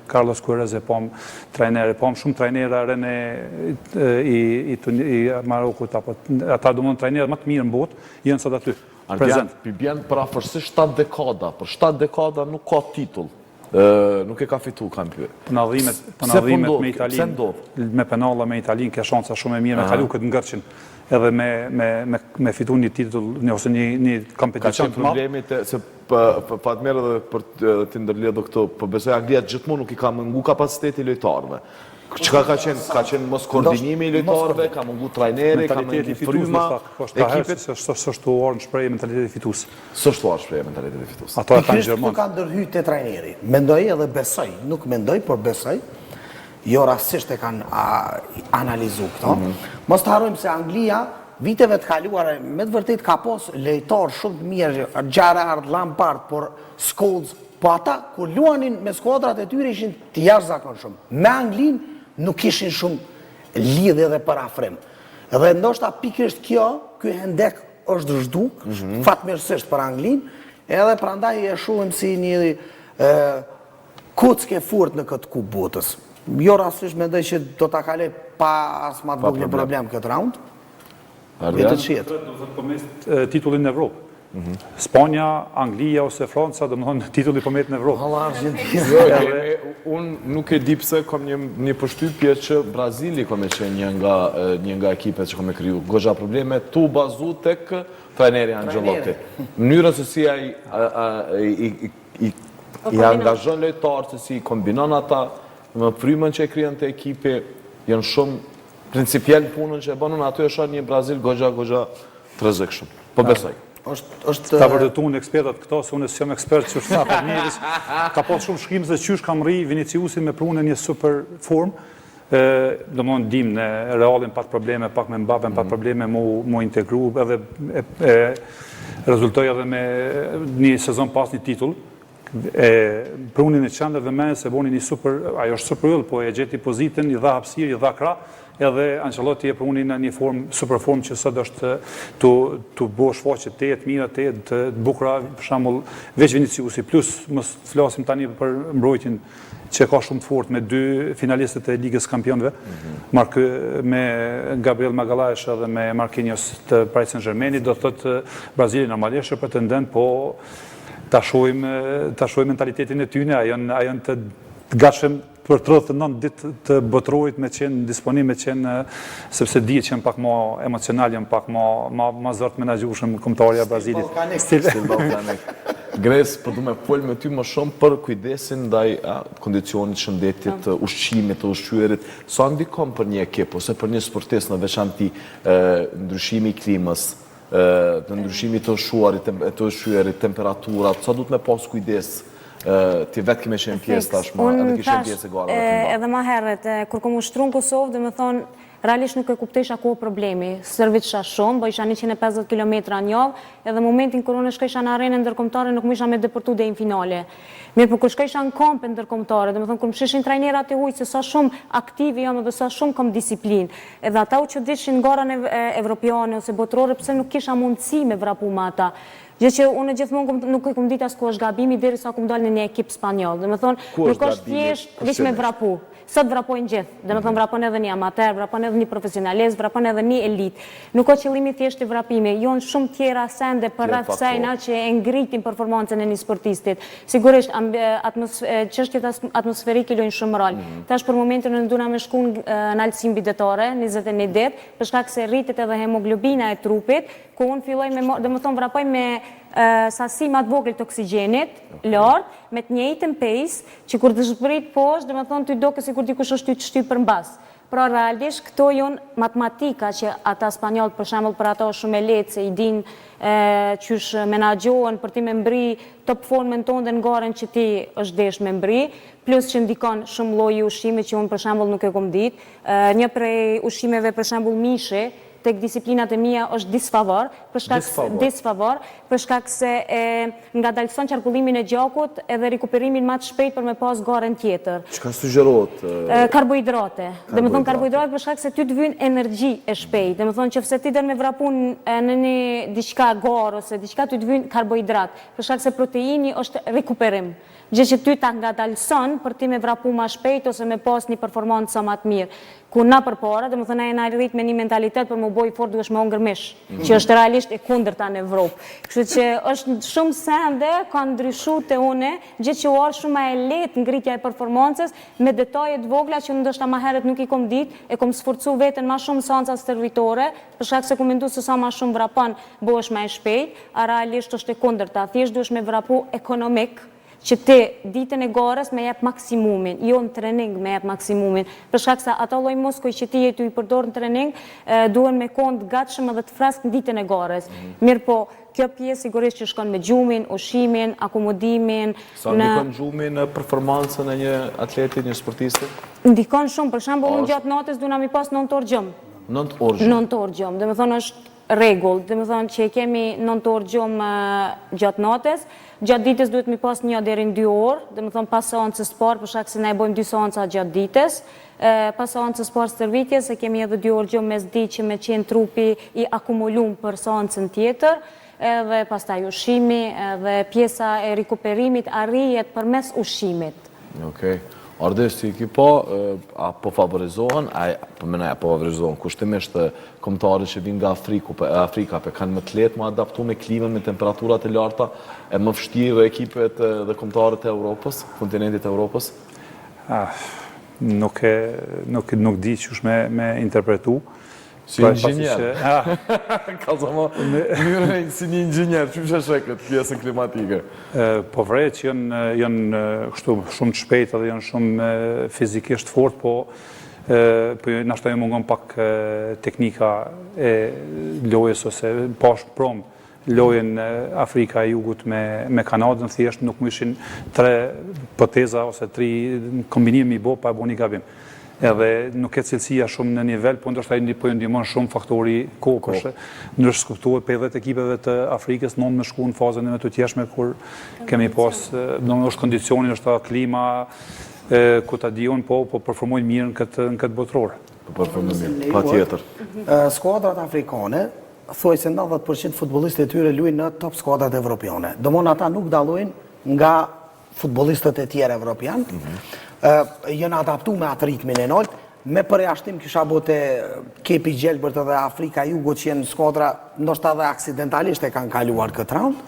Carlos Queiroz e pom trajnerë, pom shumë trajnera René i Marokut, ata do mund trajnerë më të mirë në botë, janë sot aty. Ardian, bjen për afërsisht 7 dekada, për 7 dekada nuk ka titull, nuk e ka fitu kampion. Penallimet me Italin, me penalla me Italin, ka shansa shumë e mirë me kalu këtë ngërqin, edhe me fitu një titull, ose një kompeticion të madh. Ka qenë problemit se Fatmirë dhe për të ndërledhë këto, për besoj Anglia gjithmonë nuk i ka mëngu kapaciteti lojtarëve. Çka ka qenë mos koordinimi i lojtarëve, ka mungu trajneri, ka mungu fryma ekipit. S'është uar në shprehje mentaliteti fitues. S'është uar shprehje mentaliteti fitues. Ato e kanë Pikërisht Gjerman. këtu ka ndërhyrë te trajneri. Mendoj edhe besoj, nuk mendoj, por besoj. Jo rastisht e kanë analizu këto. Mos të harrojmë se Anglia, viteve të kaluara, me të vërtet ka pas lojtarë shumë të mirë, Gerrard, Lampard, por Scholes, po ata, kur luanin me skuadrat e tyre, ishin të jashtëzakonshëm. Me Anglin, nuk ishin shumë lidhje dhe për afrim. Dhe ndoshta pikërisht ky hendek është zhduk, fatmirësisht për Anglin, edhe prandaj e shohim si një kuckë furt në këtë kupë botës. Jo rastisht mendoj që do ta kaloj pa as ma të vogël problem këtë raund. Ardian? Përmes titullin në Evropë. Spanja, Anglia ose Franca, domethënë titulli përmet në Evropë. Halla Argentinë. Unë nuk e di pse kam një përshtypje që Brazili ka me qenë një nga ekipet që ka me kriju. Goxha probleme tu bazu tek trajneri Ancelotti. Mënyrën se si i angazhon lojtarë, se si i kombinon ata, më frymën që e krijon te ekipi, janë shumë principial punën që e bënën, aty është një Brazil goxha të rrezikshëm. Po besoj. Ta vërtetuan ekspertat këto, se unë s'jam ekspert që është për njerëz. Ka pas shumë shkrim se qysh kam rri Viniciusin me prunën një super form. Domthonë dim në Realin pat probleme, pak me Mbappen pat probleme mu integru, edhe rezultoi edhe me një sezon pas një titull. Prunin e qandër dhe me se boni një super, ajo është super yll, po e gjeti pozitën, i dha hapësirë, i dha krah, edhe Ancelotti e prunin në një super form që sot është të bo shfaqe të mira, të bukura, për shembull veç Viniciusi, plus mos flasim tani për mbrojtjen që ka shumë të fort me dy finalistët e Ligës Kampionëve, me Gabriel Magalhaes dhe me Marquinhos të Paris Saint-Germainit, do thotë Brazili normalisht është pretendent, po ta shohim mentalitetin e tyne, a janë të gatshëm për 39 ditë të botërojit me qenë disponim, me qenë, sepse dihet që janë pak ma emocional, janë pak ma zërt menaxhueshëm kombëtarja e Brazilit. Stil ballkanik. Gres, po du me folë me ty më shumë për kujdesin ndaj kondicionit, shëndetit, ushqimit, të ushqyerit. Sa ndikon për një ekip, ose për një sportist në veçanti ndryshimi i klimës, të ndryshimi të ushqyerit, temperaturat, sa du të me pas kujdes ti vetë kime qenë pjesë tashma, edhe kishen pjesë e gara dhe të mba. Edhe ma herët, kur kom ushtru në Kosovë, dhe me thonë, realisht nuk e kuptesha ku problemi. Sërvitsha shumë, bo isha 150 km në javë, edhe momentin kër unë shkojsha në arenën ndërkombëtare, nuk më isha me dëpërtu dhe në finale. Mirë, për kër shkojsha në kampe ndërkombëtare, dhe me thonë, kër më shishin trajnerat e hujtë, se sa shumë aktivi jam edhe sa shumë kom disiplin. Edhe ata u që dishin garën evropiane ose botërore, pëse nuk kisha mundësi me vrapu ma ata. Gjë që unë gjithmonë nuk e kom ditë as ku është gabimi deri sa kom dalë në një ekip spanjoll. Dhe me thonë, nuk është thjesht veç me vrapu. Sot vrapojnë gjithë. Dhe me thonë, vrapon edhe një amater, vrapon edhe një profesionalist, vrapon edhe një elit. Nuk ka qëllimi thjesht të vrapimi. Jonë shumë tjera sende për rreth sejna që e ngritin performancën e një sportistit. Sigurisht, çështjet atmosferike lojnë shumë rol. Tash për momentin në nduna me shku në alësim bidetare, 21 ditë, për shkak se rritet edhe hemoglobina e trupit, ku unë filloj dhe me thonë vrapoj me sasi ma të vogël të oksigjenit, lartë, me të njëjtën pace, që kur të shpërit poshtë, dhe me thonë të i doke si kur dikush është të shtyp për mbas. Pra realisht, këto jonë matematika që ata spanjollët për shembull për ato shumë e letë, se i din qysh menaxhohen për ti me mbri top formën tonë dhe në garen që ti është desh me mbri, plus që ndikon shumë lloji ushqimi që unë për shembull nuk e kom ditë. Një prej ushqimeve për shembull mishi, tek disiplinat e mia është disfavor, për shkak se nga dalson qarkullimin e gjakut edhe rikuperimin më të shpejt për me pas garen tjetër. Çka sugjerohet? Karbohidrate. Dhe me thonë karbohidrate për shkak se ty të vyn energji e shpejt. Dhe me thonë që fse ti dën me vrapun në një diçka garë ose diçka ty të vyn karbohidrat, për shkak se proteini është rikuperim. Gjë që ty ta ngadalson për ti me vrapu ma shpejt ose me pas një performancë sa ma të mirë. Ku na përpara, dhe më thëna e na rrit me një mentalitet për më boj fort duhesh me ongër mish, që është realisht e kundërta në Evropë. Kështu që është shumë sende, ka ndryshu të une, gjë që u arë shumë e letë ngritja e performancës, me detajet vogla që ndoshta ma heret nuk i kom ditë, e kom sforcu vetën ma shumë sanca servitore, për shkak se ku mendu se sa ma shumë vrapan, bohesh ma e shpejt, a realisht është e kundërta, thjesht duhesh me vrapu ekonomik, që ti ditën e garës me jep maksimumin, jo në trening me jep maksimumin, për shkak se ato lloj muskoj që ti jetu i përdor në trening, duhen me qenë të gatshëm edhe të freskët në ditën e garës. Mirë po, kjo pjesë sigurisht që shkon me gjumin, ushqimin, akomodimin. Sa ndikon gjumi në performancën e një atleti, një sportisti? Ndikon shumë, për shembull, unë gjatë natës duna mi pas 9 orë gjum. 9 orë gjum? 9 orë gjum, dhe me thonë është regull, dhe me thonë që kemi 9 orë gjum gjatë natës, gjatë ditës duhet mi pas 1 deri në 2 orë, dhe me thonë pas seancës parë, për shkak se ne bojmë 2 seanca gjatë ditës, pas seancës parë stërvitjes, se kemi edhe 2 orë gjumë mes ditë që me qenë trupi i akumulum për seancën tjetër, edhe pastaj ushqimi, edhe pjesa e rikuperimit arrijet përmes ushqimit. Okej. Ardes, si ki po, a po favorizohen, po favorizohen, kushtimisht kombëtarët që vinë nga Afrika, kanë më të lehtë më adaptu me klimën, me temperaturat e larta, e më vështirë ekipet dhe kombëtarët e Europës, kontinentit e Europës? Nuk di qësh me interpretu. Si inxinjer. Kalëzama, si një inxinjer, që që këtë pjesën klimatike? Po vrej që janë shumë të shpejt dhe janë shumë fizikisht fort, po nashta e mungon pak teknika e lojës ose pash prom lojën Afrika e Jugut me Kanadën, thjesht nuk më ishin 3 poteza ose 3 kombinimi i bo pa e bo një gabim. Edhe nuk e cilësia shumë në nivel, po ndoshta i ndihmon shumë faktori kohë, ndërsa skuptohet për 10 ekipeve të Afrikës në me shku në fazën e më të tjeshme, kur kemi pas, është kondicioni, është klima, ku ta dion, po performojnë mirë në këtë botror. Po performojnë mirë, pa tjetër. Skuadrat afrikane, thuaj se 90% futbollistët e tyre luajnë në top skuadrat evropiane. Domthon ata nuk dallojnë nga futbollistët e tjerë evropianë. Jënë adaptu me atë ritmin e nalt, me përjashtim kisha bote Kepi Gjelbert dhe Afrika Jugo që jenë skuadra ndoshta dhe aksidentalisht e kanë kaluar këtë round,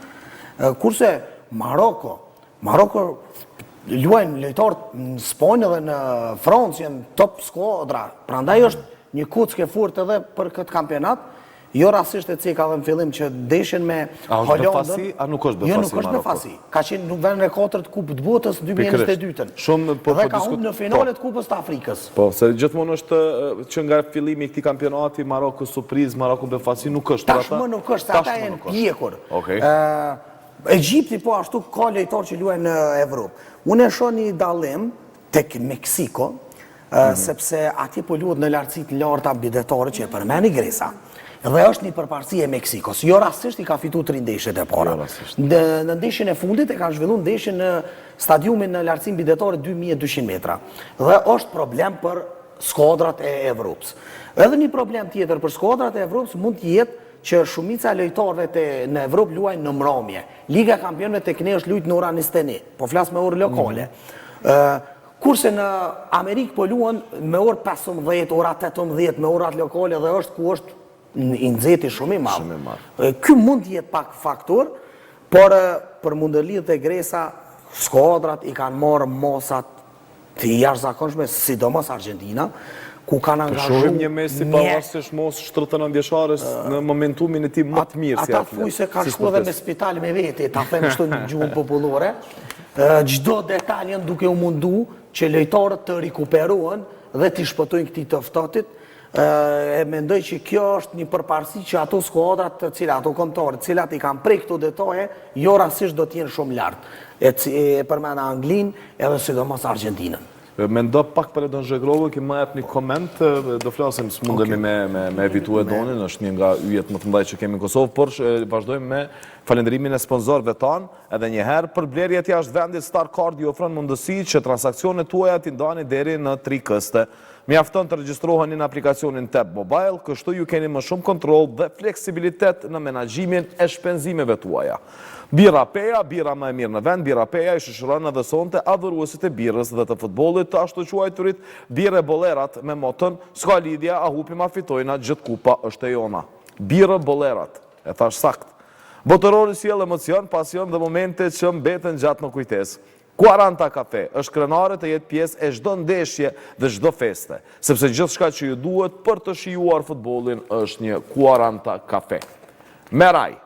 kurse Maroko luajnë lojtarët në Spanjë dhe në Francë, jenë top skuadra, prandaj është një kuckë e fortë edhe për këtë kampionat. Jo rasisht e ceka dhe në fillim që deshin me Hollandën. A është befasi, a nuk është befasi? Jo, nuk është befasi. Ka qenë në vend e 4 kupë të botës në 2022. Dhe ka unë në finalet kupës të Afrikës. Po, se gjithmonë është që nga fillimi i këtij kampionati, Maroko surprizë, Maroko befasi, nuk është. Tashmë nuk është, se ata janë pjekur. Egjipti po ashtu ka lojtarë që luajnë në Evropë. Unë e shoh një dallim tek Meksiko, sepse atje po luhet në lartësitë larta bidetare që e përmeni Gresa. Dhe është një përparësi e Meksikos. Jo rastisht i ka fitu 3 ndeshjet e para. Në ndeshjen e fundit e kanë zhvilluar ndeshjen në stadiumin në lartësinë bidetare 2200 metra. Dhe është problem për skuadrat e Evropës. Edhe një problem tjetër për skuadrat e Evropës mund të jetë që shumica e lojtarëve në Evropë luajnë në mramje. Liga e Kampionëve tek ne është luajtur në ora 21. Po flas me orë lokale. Kurse në Amerikë po luan me orë 15, ora 18, me orat lokale dhe është ku është i nxehti shumë i madh. Ky mund të jetë pak faktor, por për mundëlidhjet e Gresa, skuadrat i kanë marrë mosat të jashtëzakonshme, sidomos Argentina, ku kanë angazhuar. Shohim një Messi pavarësisht mos 79 vjeçares në momentumin e tij më të mirë si atlet. Ata thuaj se kanë shkuar edhe me spital me vete, ta them kështu në gjuhën popullore. Çdo detaj janë duke u mundu që lojtarët të rikuperohen dhe të shpëtojnë këtij të ftohtit. E mendoj që kjo është një përparësi që ato skuadrat të cilat, ato kombëtarët të cilat i kanë prej këto detaje, jo rastisht do të jenë shumë lart. E përmend Anglinë edhe sidomos Argentinën. Mendo pak për Edon Zhegrovën, që më jep një koment, do flasim s'mundemi me evitu Edonin, është një nga yjet më të mëdha që kemi në Kosovë, por vazhdojmë me falenderimin e sponsorëve tanë, edhe një herë për blerjet jashtë vendit Starcard ju ofron mundësi që transaksionet tuaja t'i ndani deri në 3 këste. Mjafton të regjistruheni në aplikacionin Tab Mobile, kështu ju keni më shumë kontroll dhe fleksibilitet në menaxhimin e shpenzimeve tuaja. Bira Peja, bira më e mirë në vend, Bira Peja i shoqëron edhe sonte adhuruesit e birës dhe të futbollit të ashtu quajturit Bire Bollerat me moton s'ka lidhje, a hupim a fitojna, gjithë kupa është e jona. Bire Bollerat, e thash sakt. Botërori sjell emocion, pasion dhe momente që mbeten gjatë në kujtesë. 40 kafe është krenare të jetë pjesë e çdo ndeshje dhe çdo feste, sepse gjithçka që ju duhet për të shijuar futbollin është një 40 kafe. Meraj.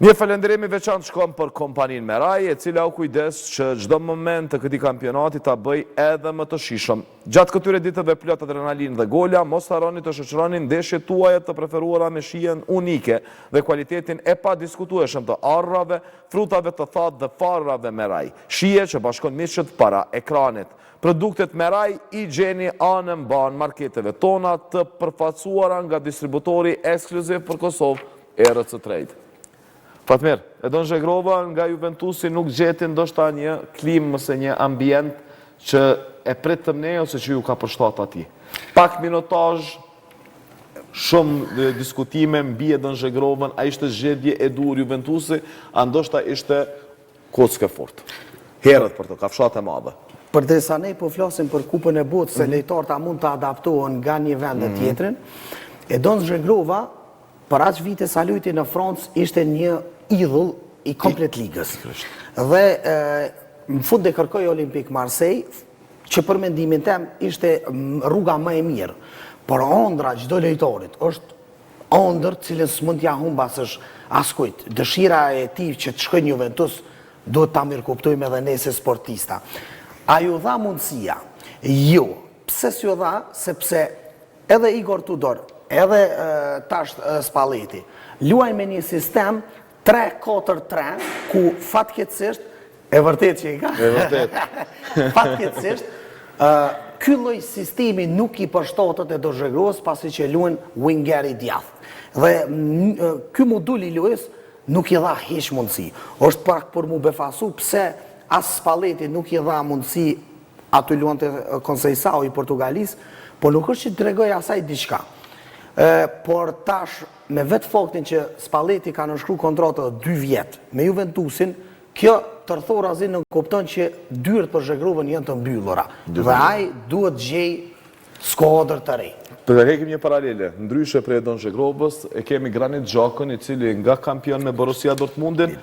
Një falenderimi veçantë shkon për kompaninë Meraj, e cila u kujdes që çdo moment të këtij kampionati ta bëj edhe më të shijshëm. Gjatë këtyre ditëve plot adrenalinë dhe gola, mos harroni të shoqëroni ndeshjet tuaja të preferuara me shijen unike dhe cilëtetin e padiskutueshëm të arrave, frutave të thatë dhe farrave Meraj. Shije që bashkon miqët para ekranit. Produktet Meraj i gjeni anë mban marketeve tona të përfaqësuara nga distributori ekskluziv për Kosovë, RC Trade. Fatmir, Edon Zhegrova nga Juventusi nuk gjeti ndoshta një klimë mëse një ambient që e pritëm ne ose që ju ka përshtat ati. Pak minutazh, shumë diskutime mbi Edon Zhegrovën, a ishte zgjedhje e dur Juventusi, a ndoshta ishte kockë fort. Herët për të, ka fshat e madhe. Përderisa ne po flasim për Kupën e Botës, se lojtarët mund të adaptohen nga një vend në tjetrin, Edon Zhegrova për aq vite sa luajti në Francë ishte një idhull i komplet ligës. Dhe në fund e kërkoi Olympique Marseille, që për mendimin tem ishte rruga më e mirë. Por ëndra çdo lojtarit është ëndër cilën s'mund t'ja humbasësh askujt. Dëshira e tij që të shkojë në Juventus duhet ta mirëkuptojmë edhe ne si sportista. A ju dha mundësia? Jo. Pse s'ju dha? Sepse edhe Igor Tudor, edhe tash Spalletti, luaj me një sistem 3-4-3, ku fatkeqësisht, e vërtet që i ka, fatkeqësisht, ky lloj sistemi nuk i përshtatet Edon Zhegrovës pasi që luan wingeri djathtë. Dhe ky modul i lojës nuk i dha hiç mundësi. Është pak për mu befasu pse as Spalletti nuk i dha mundësi aty luante Conceição i Portugalisë, po nuk është që tregoj asaj diçka. Por tash me vetë faktin që Spalletti ka nënshkruar kontratë 2 vjet me Juventusin, kjo tërthorazi nuk kupton që dyert për Zhegrovën janë të mbyllura. Dhe ai duhet gjej skuadër të re. Të hekim një paralele, ndryshe prej Edon Zhegrovës, e kemi Granit Xhakën, i cili nga kampion me Borussia Dortmundin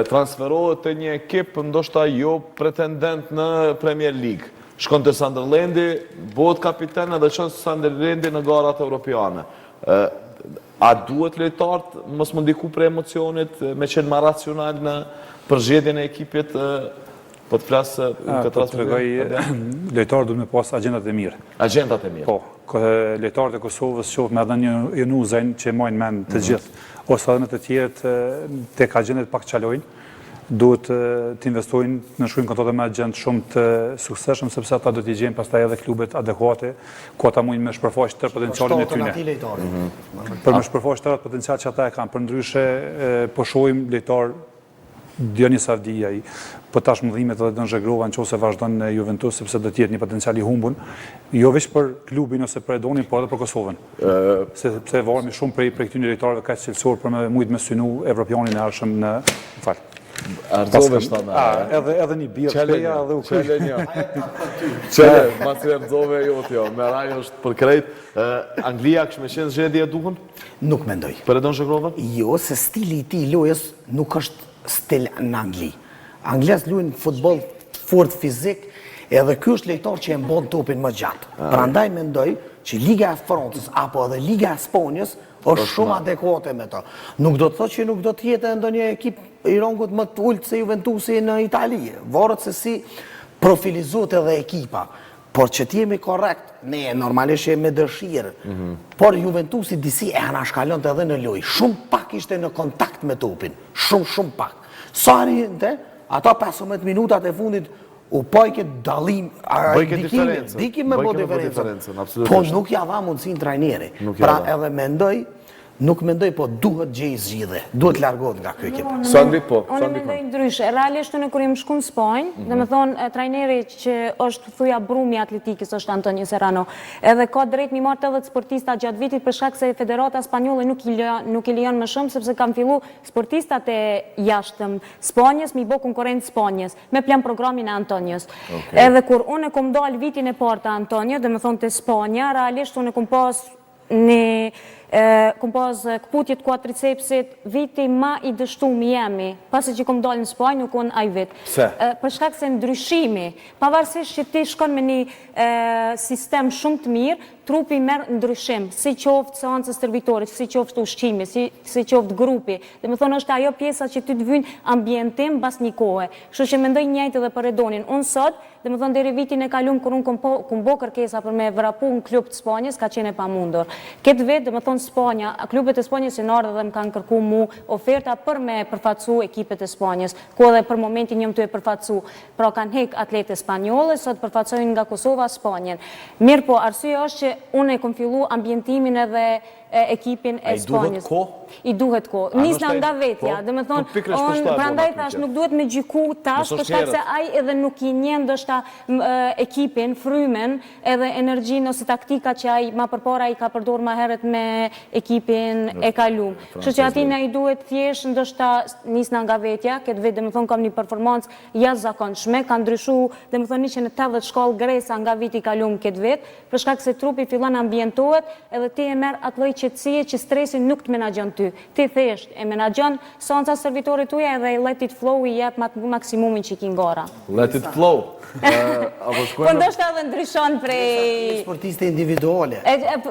transferohet te një ekip ndoshta jo pretendent në Premier League. Shkon të Sunderlandi, bëhet kapiten edhe qënë Sunderlandi në garat europiane. A duhet lojtarët mos më ndiku për emocionit, me qenë ma racional në përzgjedhjen e ekipit, po të flasë këtë transferim? Lojtarët duhet me pas agendat e mirë. Agendat e mirë? Po, lojtarët e Kosovës qoftë me edhe një Januzajn që majnë mend të gjithë, ose edhe në të tjerët tek agendat pak qalojnë, duhet të investojnë në shkruajnë kontrata me agent shumë të suksesshëm, sepse ata do t'i gjejnë pastaj edhe klubet adekuate ku ata mundin me shpërfaqë tërë potencialin e tyre. Për me shpërfaqë tërë potencial që ata e kanë. Përndryshe po shohim lojtar Dionis Avdia, po tash mëdhimet edhe Edon Zhegrova nëse vazhdon në Juventus, sepse do të jetë një potencial i humbur, jo vetëm për klubin ose për Edonin, por edhe për Kosovën. Sepse varemi shumë prej këtyre lojtarëve kaq cilësor për me mujt me synu evropianin e ardhshëm në fal. Ardzove shtana. Edhe një birë shpeja edhe u Qele një. Qele, masi Ardzove jo, Meraj është për krejt. Anglia kështë me qenë zgjedhje e duhun? Nuk mendoj. Për Edon Zhegrovën? Jo, se stili i tij lojës nuk është stil në Angli. Anglisë luajnë futboll fort fizik, edhe ky është lojtar që e mbon topin më gjatë. Prandaj mendoj që Liga e Francës apo edhe Liga e Spanjës është shumë adekuate me to. Nuk do të thotë që nuk do të jetë ndonjë ekip i rangut më të ulët se Juventusi në Itali. Varet se si profilizohet edhe ekipa. Por që t'jemi korrekt, ne normalisht jemi me dëshirë. Por Juventusi disi e anashkallon të edhe në lojë. Shumë pak ishte në kontakt me topin. Shumë pak. Sa rinte, ata 15 minutat e fundit u pojke dalim, dikim me bo diferencën. Po nuk ja dha mundësin trajneri. Pra edhe nuk mendoj, po duhet gjej zgjidhje. Duhet largohet nga kjo ekip. Sandri, po. Unë mendoj ndryshe. Realisht unë kur jam shku në Spanjë, dhe me thonë trajneri që është thuja brumi atletikës është Antonio Serrano. Edhe ka drejt mi marrë 80 sportista gjatë vitit për shkak se Federata Spanjolle nuk i lejon më shumë, sepse kam fillu sportistat e jashtëm Spanjës mi bo konkurrent Spanjës me plan programin e Antonios. Edhe kur unë e kom dal vitin e parë të Antonio, dhe me thonë të Spanja, realisht unë e kom pas në kom pas këputjet quadricepsit, viti ma i dështum jemi, pasi që kom dalë në Spanjë, nuk unë aj vit. Pse? Për shkak se ndryshimi, pavarësisht që ti shkon me një sistem shumë të mirë, trupi merë ndryshim, si qoftë seancës stërvitorit, si qoftë ushqimi, si qoftë grupi. Dhe më thonë është ajo pjesa që ty të vynë ambientim bas një kohë. Kështu që mendoj njëjtë edhe për Redonin. Unë sot, dhe më thonë deri vitin e kalum, kër unë kom bo kërkesa për me vrapu në klub të Spanjës, ka qene pa mundur. Këtë vetë, dhe më thonë Spanja, klubet e Spanjës në ardhe dhe më kanë kërku mu oferta për me përfacu ekipet e Spanjës, ku edhe për momentin njëm të e përfacu. Pra kanë hek atlete spanjole, sot përfacojnë nga Kosova, Spanjen. Mirë po, arsye është që unë e kom fillu ambientimin edhe ekipin e Spanjës. I duhet ko. Nisna nga vetja. Dhe me thonë, prandaj thash, nuk duhet me gjyku tash, për shkak se aj edhe nuk i njen dështa ekipin, frymen, edhe energjin ose taktika që aj ma përpara i ka përdor ma heret me ekipin e kalum. Kështu që atina i duhet thjesht ndështa nisna nga vetja, këtë vetë, dhe me thonë, kam një performancë jashtëzakonshme, ka ndryshu, dhe me thonë, 180 shkallë gresa nga viti kalum këtë vetë, për shkak se trupi fillon ambientohet, edhe ti e merr atë lloj qetësie që stresin nuk të menaxhon ty. Ti thjesht e menaxhon seanca servitorit tuaja edhe i let it flow, i jep maksimumin që ki ngora. Let it flow. Po ndoshta edhe ndryshon prej sportiste individuale.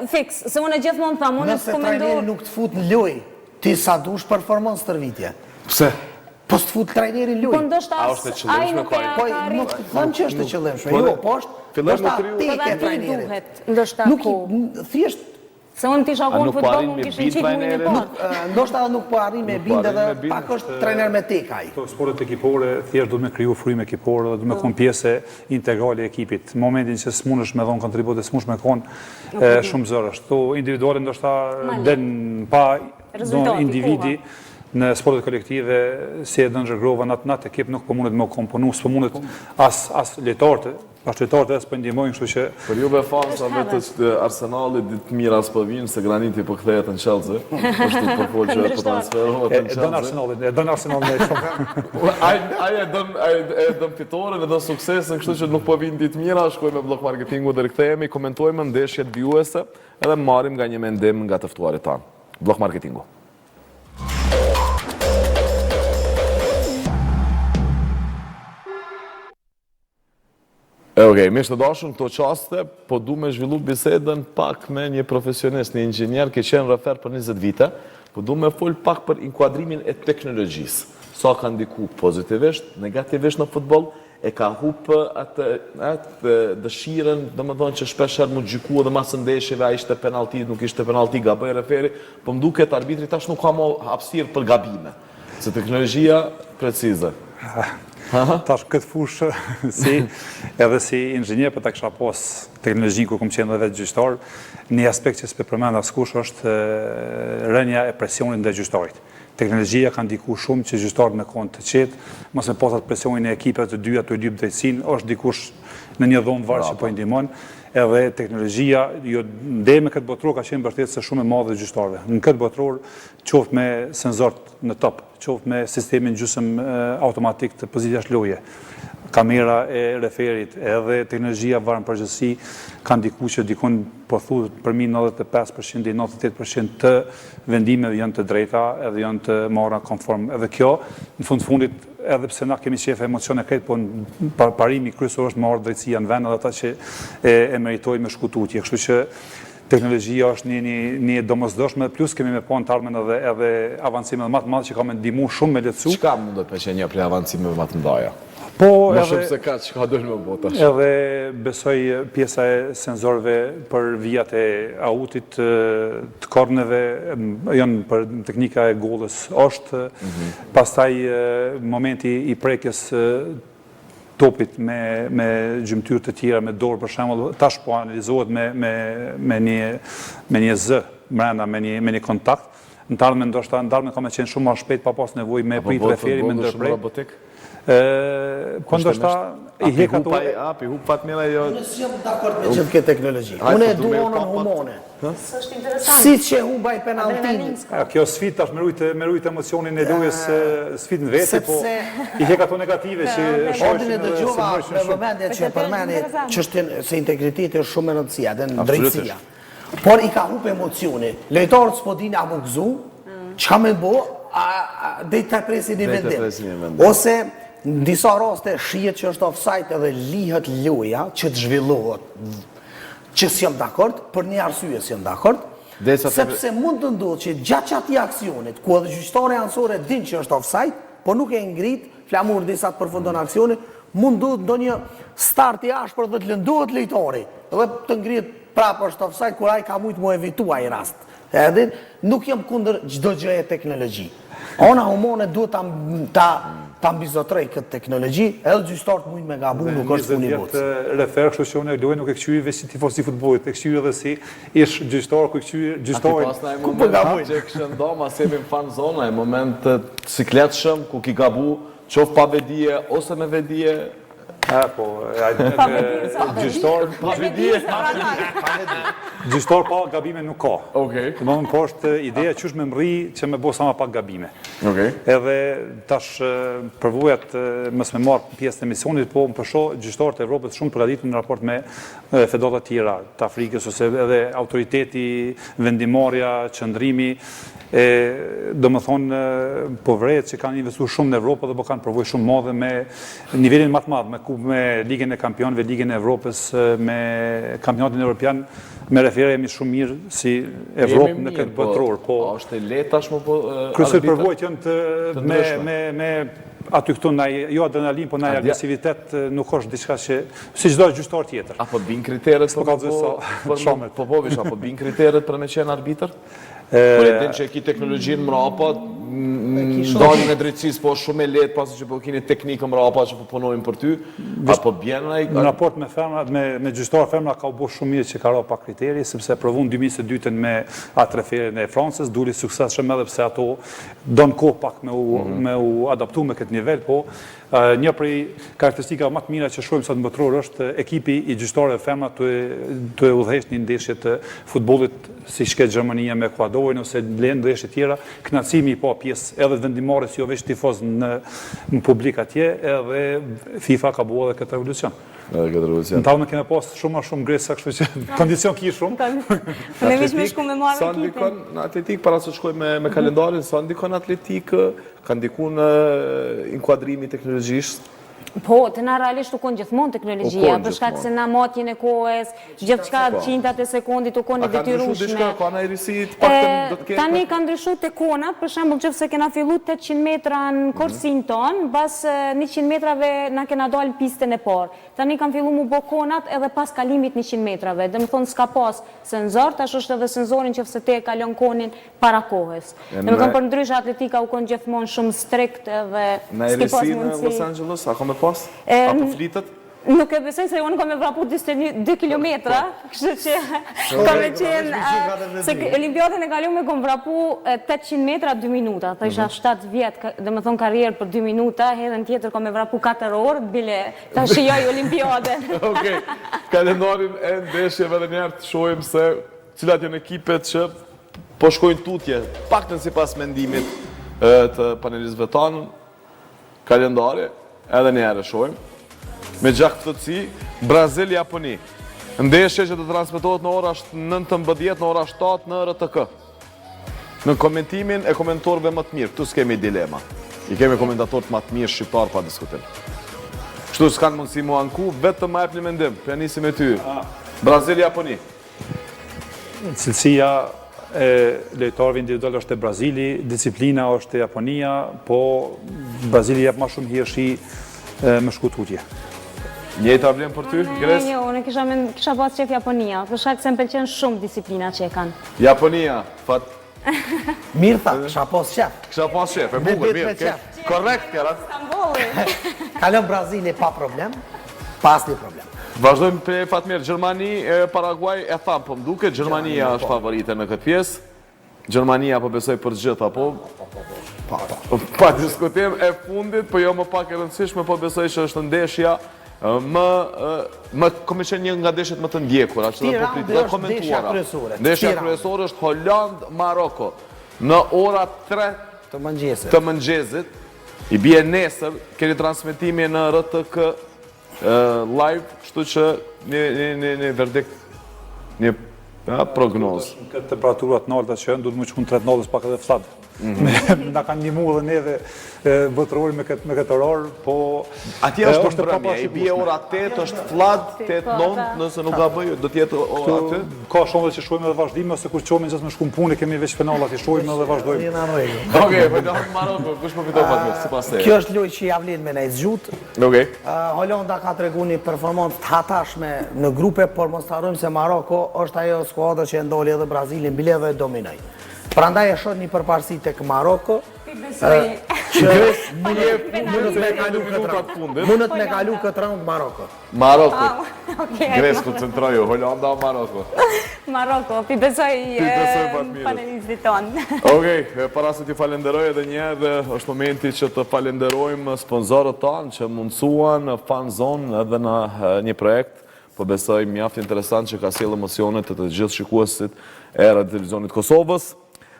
Fiks, se unë gjithmonë tham, unë nëse trajneri nuk të fut në lojë, ti sa dush performancë stërvitje. Pse? Po s'të fut trajneri në lojë. Po ndoshta ai nuk e ka arritur. Po nuk që është të qëllimshme. Jo, po është ndoshta tek e trajnerit. Ndoshta ku. Thjesht se unë t'isha konë futbol, unë kishin qitë mujnë e parë. Ndoshta nuk po arrin me bindë edhe pak është trajner me tekaj. Sportet ekipore, thjesht du me kriju frymë ekipore, du me konë pjese integrale e ekipit. Në momentin që s'munësh me dhonë kontribute, s'munësh me konë shumë zërësht. To individuale ndoshta den pa individi në sportet kolektive, si e dënë Grova, në atë ekip nuk po mundet me komponu, s'po mundet as letartë, pashtetare edhe s'po ndihmojnë, kështu që për juve fansave të Arsenalit ditë mira s'po vinë se Graniti po kthehet në Chelsea. Është të përfol që po transferohet në Chelsea. E don Arsenalin shumë. Ai don fitoren, e don suksesin, kështu që nuk po vinë ditë mira, shkojmë me blok marketingu dhe rikthehemi, komentojmë ndeshjet vjuese edhe marrim nga një mendim nga të ftuarit tanë. Blok marketingu. Okej, mishtë të dashën, këto qaste, po du me zhvillu bisedën pak me një profesionist, një inxhinier, ke qenë refer për 20 vite, po du me full pak për inkuadrimin e teknologjisë. Sa ka ndiku pozitivisht, negativisht në futbol, e ka hupë atë dëshiren, dhe më thonë që shpesher mu gjyku edhe masë ndeshjeve, a ishte penalti, nuk ishte penalti, gaboj referi, po më duket arbitri tash nuk ka mo hapësirë për gabime, se teknologjia precize. Tash këtë fushë, edhe si inxhinier për ta kisha pas teknologjinë ku kom qenë edhe vetë gjyqtar, një aspekt që s'pe përmend askush është rënja e presionit ndaj gjyqtarit. Teknologjia ka ndiku shumë që gjyqtarët me konë të qetë, mos me pasat presionin e ekipet të dyja të lyp drejtësinë, është dikush në një dhomë varë që po i ndihmon, edhe teknologjia, jo ndej me këtë botror ka qenë mbështetëse shumë e madhe gjyqtarëve. Në këtë botror, qoftë me senzort në top, qoftë me sistemin gjysëm automatik të pozitjash loje, kamera e referit, edhe teknologjia varën përgjithësi, kanë diku që dikun po thuhet përmi 95% dhe 98% të vendimeve janë të drejta edhe janë të marra konform. Edhe kjo, në fundit, edhe pse na kemi qef emocione krejt, po parimi kryesor është marrë drejtësia në vend edhe ata që e meritojnë me shkututje. Kështu që teknologjia është një domosdoshme, plus kemi me pa në tarmen edhe avancime më të madhe që ka me ndihmu shumë me lehtësu. Çka mundet me qenë një prej avancimeve më të mëdha? Po, më shumë se ka që ka dojnë më botash. Edhe besoj pjesa e senzorve për vijat e autit të korneve, janë për teknika e gollës është, pastaj momenti i prekjes topit me gjymtyr të tjera, me dorë për shembull, tash po analizohet me një zë brenda, me një kontakt. Në tarmen ndoshta ndarmen ka me qenë shumë më shpejt pa pas nevojë me prit referi me ndërprej. Po ndoshta i hek ato i hup fatmira jo. Unë s'jam dakord me gjithë këtë teknologji. Unë e dua onën humane. Është interesant. Siç e humbaj penalltin. Kjo sfidë tash me rujt emocionin e lojës, sfidë në vete, po i hek ato negative që shohin e dëgjova me vëmendje që përmeni çështjen se integriteti është shumë e rëndësishme, dhe në drejtësia. Por i ka hup emocioni. Lojtarët s'po din a mu gëzu, çka me bo, dhe të presin një vendim. Ose në disa raste shihet që është offside edhe lihet loja që të zhvillohet, që s'jam dakord, për një arsye s'jam dakord, sepse mund të ndodhë që gjatë atij aksionit, ku edhe gjyqtari anësore din që është offside, po nuk e ngrit, flamur disa të përfundon aksionin, mund duhet ndonjë start i ashpër dhe të lëndohet lojtari, dhe të ngrihet prapë është offside, kur ai ka mujt mu evitua i rast. Edhe nuk jam kundër çdo gjëje teknologji. Ona humane duhet ta mbizotroj këtë teknologji, edhe gjyqtarët mund me gabu, nuk është puni i botës. Refer, kështu që unë e luaj nuk e kqyri veç si tifoz i futbollit, e kqyri edhe si ish gjyqtar, ku e kqyri gjyqtarin. Pas na e moment që kështë ndoma, se jemi në fan zona, e moment të sikletshëm, ku ki gabu, qof pa vedije, ose me vedije. Gjyqtar pa gabime nuk ka. Domethënë po është ideja qysh me mrri që me bo sa ma pak gabime. Edhe tash përvojat mos me marr pjesë në emisionit, po më përsho gjyqtarët e Evropës shumë përgatitur në raport me federata tjera të Afrikës ose edhe autoriteti, vendimarrja, qëndrimi. Do më thonë po vret që kanë investuar shumë në Evropë dhe po kanë përvojë shumë madhe me nivelin më të madh, me Ligën e Kampionëve, Ligën e Evropës, me Kampionatin Evropian, me referë jemi shumë mirë si Evropë në këtë botëror. Po është e lehtë tashmë po kryesor përvojat janë të me aty këtu jo adrenalin, po ndaj agresivitet nuk është diçka që si çdo gjyqtar tjetër. Apo bin kriteret apo bin kriteret për me qenë arbitër? Por e din që e ki teknologjinë mrapa, ndaljen e drejtësisë po shumë e lehtë pasi që po keni teknikën mrapa që po punojnë për ty, apo bjen ai në raport me femrat, me gjyqtar femra ka u bërë shumë mirë që ka ra pa kriteri, sepse provon 2022 me atë referën e Francës, duli suksesshëm edhe pse ato don kohë pak me u adaptu me këtë nivel, po një prej karakteristikave më të mira që shohim sot në botëror është ekipi i gjyqtarëve femra të udhëheqë një ndeshje të futbollit siç ka Gjermania me Ekuadorin ose ndeshje tjera, kënaqësimi pa pjesë edhe vendimarrës jo vetëm tifoz në publik atje, edhe FIFA ka bërë edhe këtë revolucion. Në tavë në keme pas shumë gresa, kështu që kondicion ki shumë. Ne vishme shku me marrë ekipin. Sa ndikon në atletik, para se shkoj me kalendarin, sa ndikon atletik, ka ndikun inkuadrimi teknologjisht? Po, të na realisht u konë gjithmonë teknologjia, për shkak se na matjen e kohës, gjithçka qintat e sekondit u konë e detyrueshme. Ka në erisit, tani ka ndryshu të kona, për shembull nëse kena fillu 800 metra në korsin ton, bas 100 metrave na kena dalë pistën e parë. Tani kanë fillu mu bo konat edhe pas kalimit 100 metrave. Dhe më thonë s'ka pas senzor, tash është edhe senzorin që fse te e kalon konin para kohës. Dhe më thonë për ndryshe atletika u konë gjithmonë shumë strikt edhe s'ki pas mundësi. Në Los Angeles, a ka me pas? Apo flitet? Nuk e besoj se unë ka me vrapu 2 kilometra, kështu që ka me qenë, se Olimpiadën e kalume kom vrapu 800 metra 2 minuta, ta isha 7 vjetë, dhe më thonë karrierë për 2 minuta, hedhen tjetër ka me vrapu 4 orë, bile ta shijoj Olimpiadën. Okej, kalendarin e ndeshjeve dhe njerë të shojmë se cilat janë ekipet që po shkojnë tutje, pak të si pas mendimit të panelistëve tanë, kalendari, edhe njerë shojmë. Me gjaktëtësi, Brazil-Japoni. Ndeshje që të transmitohet në ora 19, në ora 7 në RTK. Në komentimin e komentorëve më të mirë, këtu s'kemi dilema. I kemi komentatorët më të mirë shqiptar pa diskutim. Kështu s'kanë mundësi mu anku, vetëm ma epni mendim, për nisim e ty. Brazil-Japoni. Cilësia e lojtarëve individual është e Brazili, disiplina është e Japonia, po Brazili jep ma shumë hirëshi me shkututje. Njëjta vlen për ty, Gres? Jo, unë kisha pas qef Japonia, për shkak se më pëlqen shumë disiplina që e kanë. Japonia, fat... Mirë tha, kisha pas qef. Kisha pas qef, e bukur, mirë. Korrekt, Kjarat. Kalon Brazili pa problem, pas një problem. Vazhdojmë për Fatmir, Gjermani, Paraguay, e thamë, po mduke, Gjermania është favorite në këtë pjesë. Gjermania po besoj për gjitha, po... Pa diskutim e fundit, po jo më pak e rëndësishme, po besoj që është ndeshja më komi qenë një nga ndeshjet më të ndjekura, që dhe po kritika komentuara. Ndeshja kryesore është Holland-Maroko. Në ora 3 të mëngjesit, i bie nesër, keni transmitimi në RTK live, shtu që një verdikt, një Prognozë. Këtë temperaturat nalta që janë, du të më qënë 39 pak edhe fsat. Na kanë një mu edhe neve botërori me këtë orar, po... Atje është përmbrëmje, i bie ora 8, është fllad, 8-9, nëse nuk ka bëjë, do t'jetë aty? Ka shumë dhe që shojmë edhe vazhdime, ose kur qomi gjithë me shkum punë, kemi veç penallat, i shojmë edhe vazhdojmë. Okej, përdohëm Maroko, kush po fiton patmir, sipas teje? Kjo është lojë që javlin me nejtë zgjut. Okej. Holanda ka tregu një performancë të hatashme në grupe, por mos të harrojmë se Maroko është ajo skuadër që e ndoli edhe Brazilin bile dhe dominoj. Prandaj e shoh një përparësi tek Maroko, që mundet me kalu këtë raund Maroko. Maroko. Gres koncentroju, Holanda o Maroko? Maroko, pi besoj panelistit tonë. Okej, para se t'i falenderoj edhe njerë, është momenti që të falenderojmë sponsorët tanë që mundësuan Fan Zone edhe në një projekt, po besoj mjaft interesant që ka sjellë emocionet të gjithë shikuesit e Radio Televizionit Kosovës.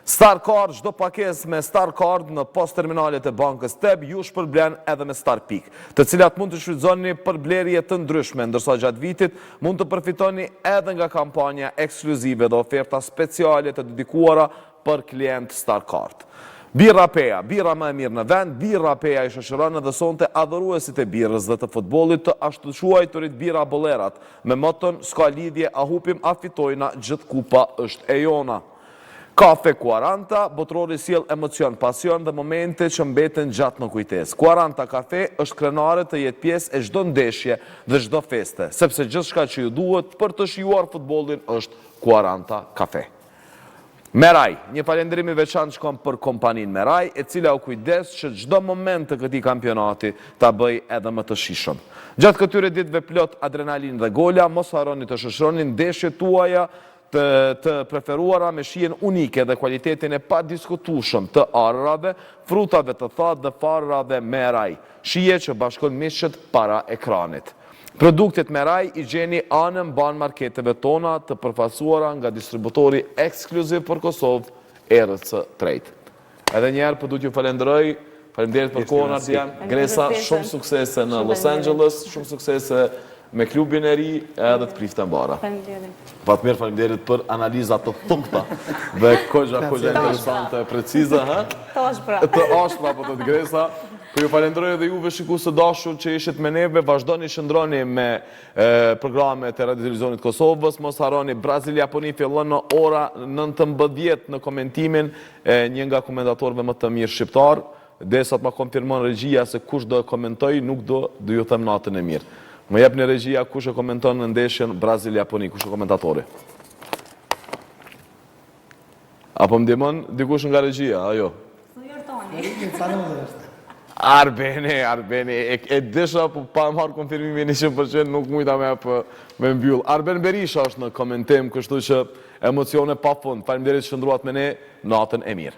Star Card, çdo pakesë me Star Card në post terminalet e bankës TEB ju shpërblen edhe me Star Peak, të cilat mund të shfrytëzoni për blerje të ndryshme, ndërsa gjatë vitit mund të përfitoni edhe nga kampanja ekskluzive dhe oferta speciale të dedikuara për klient Star Card. Birra Peja, birra më e mirë në vend, Birra Peja i shoqëron edhe sonte adhuruesit e birrës dhe të futbollit të ashtu quajturit Birra Bollerat, me moton s'ka lidhje, a hupim, a fitojna, gjithë kupa është e jona. Kafe 40, botrori sjell emocion, pasion dhe momente që mbeten gjatë në kujtesë. 40 kafe është krenare të jetë pjesë e çdo ndeshje dhe çdo feste, sepse gjithçka që ju duhet për të shijuar futbollin është 40 kafe. Meraj, një falënderim i veçantë shkon për kompaninë Meraj, e cila u kujdes që çdo moment të këtij kampionati ta bëj edhe më të shijshëm. Gjatë këtyre ditëve plot adrenalin dhe gola, mos harroni të shoqëroni ndeshjet tuaja të preferuara me shijen unike dhe kualitetin e padiskutueshëm të arrave, frutave të thatë dhe farrave Meraj. Shije që bashkon miqët para ekranit. Produktet Meraj i gjeni anën banë marketeve tona të përfaqësuara nga distributori ekskluziv për Kosovë, ERC Trade. Edhe njerë për du t'ju falenderoj, faleminderit për kohën Ardian, Gresa, shumë suksese në Los Angeles, shumë suksese me klubin e ri edhe të prifte mbara. Fatmir, faleminderit për analizat të thukta dhe kogja interesante e precize. Të ashpra. Të ashpra, po të Gresa. Po ju falenderoj edhe juve shikues të dashur që ishit me neve, vazhdoni shëndroni me programet e Radio Televizionit Kosovës, mos harroni Brazil-Japoni fillon në ora 19 në komentimin një nga komentatorëve më të mirë shqiptar, derisa të ma konfirmon regjia se kush do komentoj, nuk do ju them natën e mirë. Më jep një regjia kush e komenton në ndeshjen Brazil-Japoni, kush e komentatori. Apo më ndihmon dikush nga regjia, ajo? Arbeni, e desha pa marrë konfirmimin 100% nuk mujta me mbyll. Arben Berisha është në komentim, kështu që emocione pa fund. Faleminderit që ndruat me ne, natën e mirë.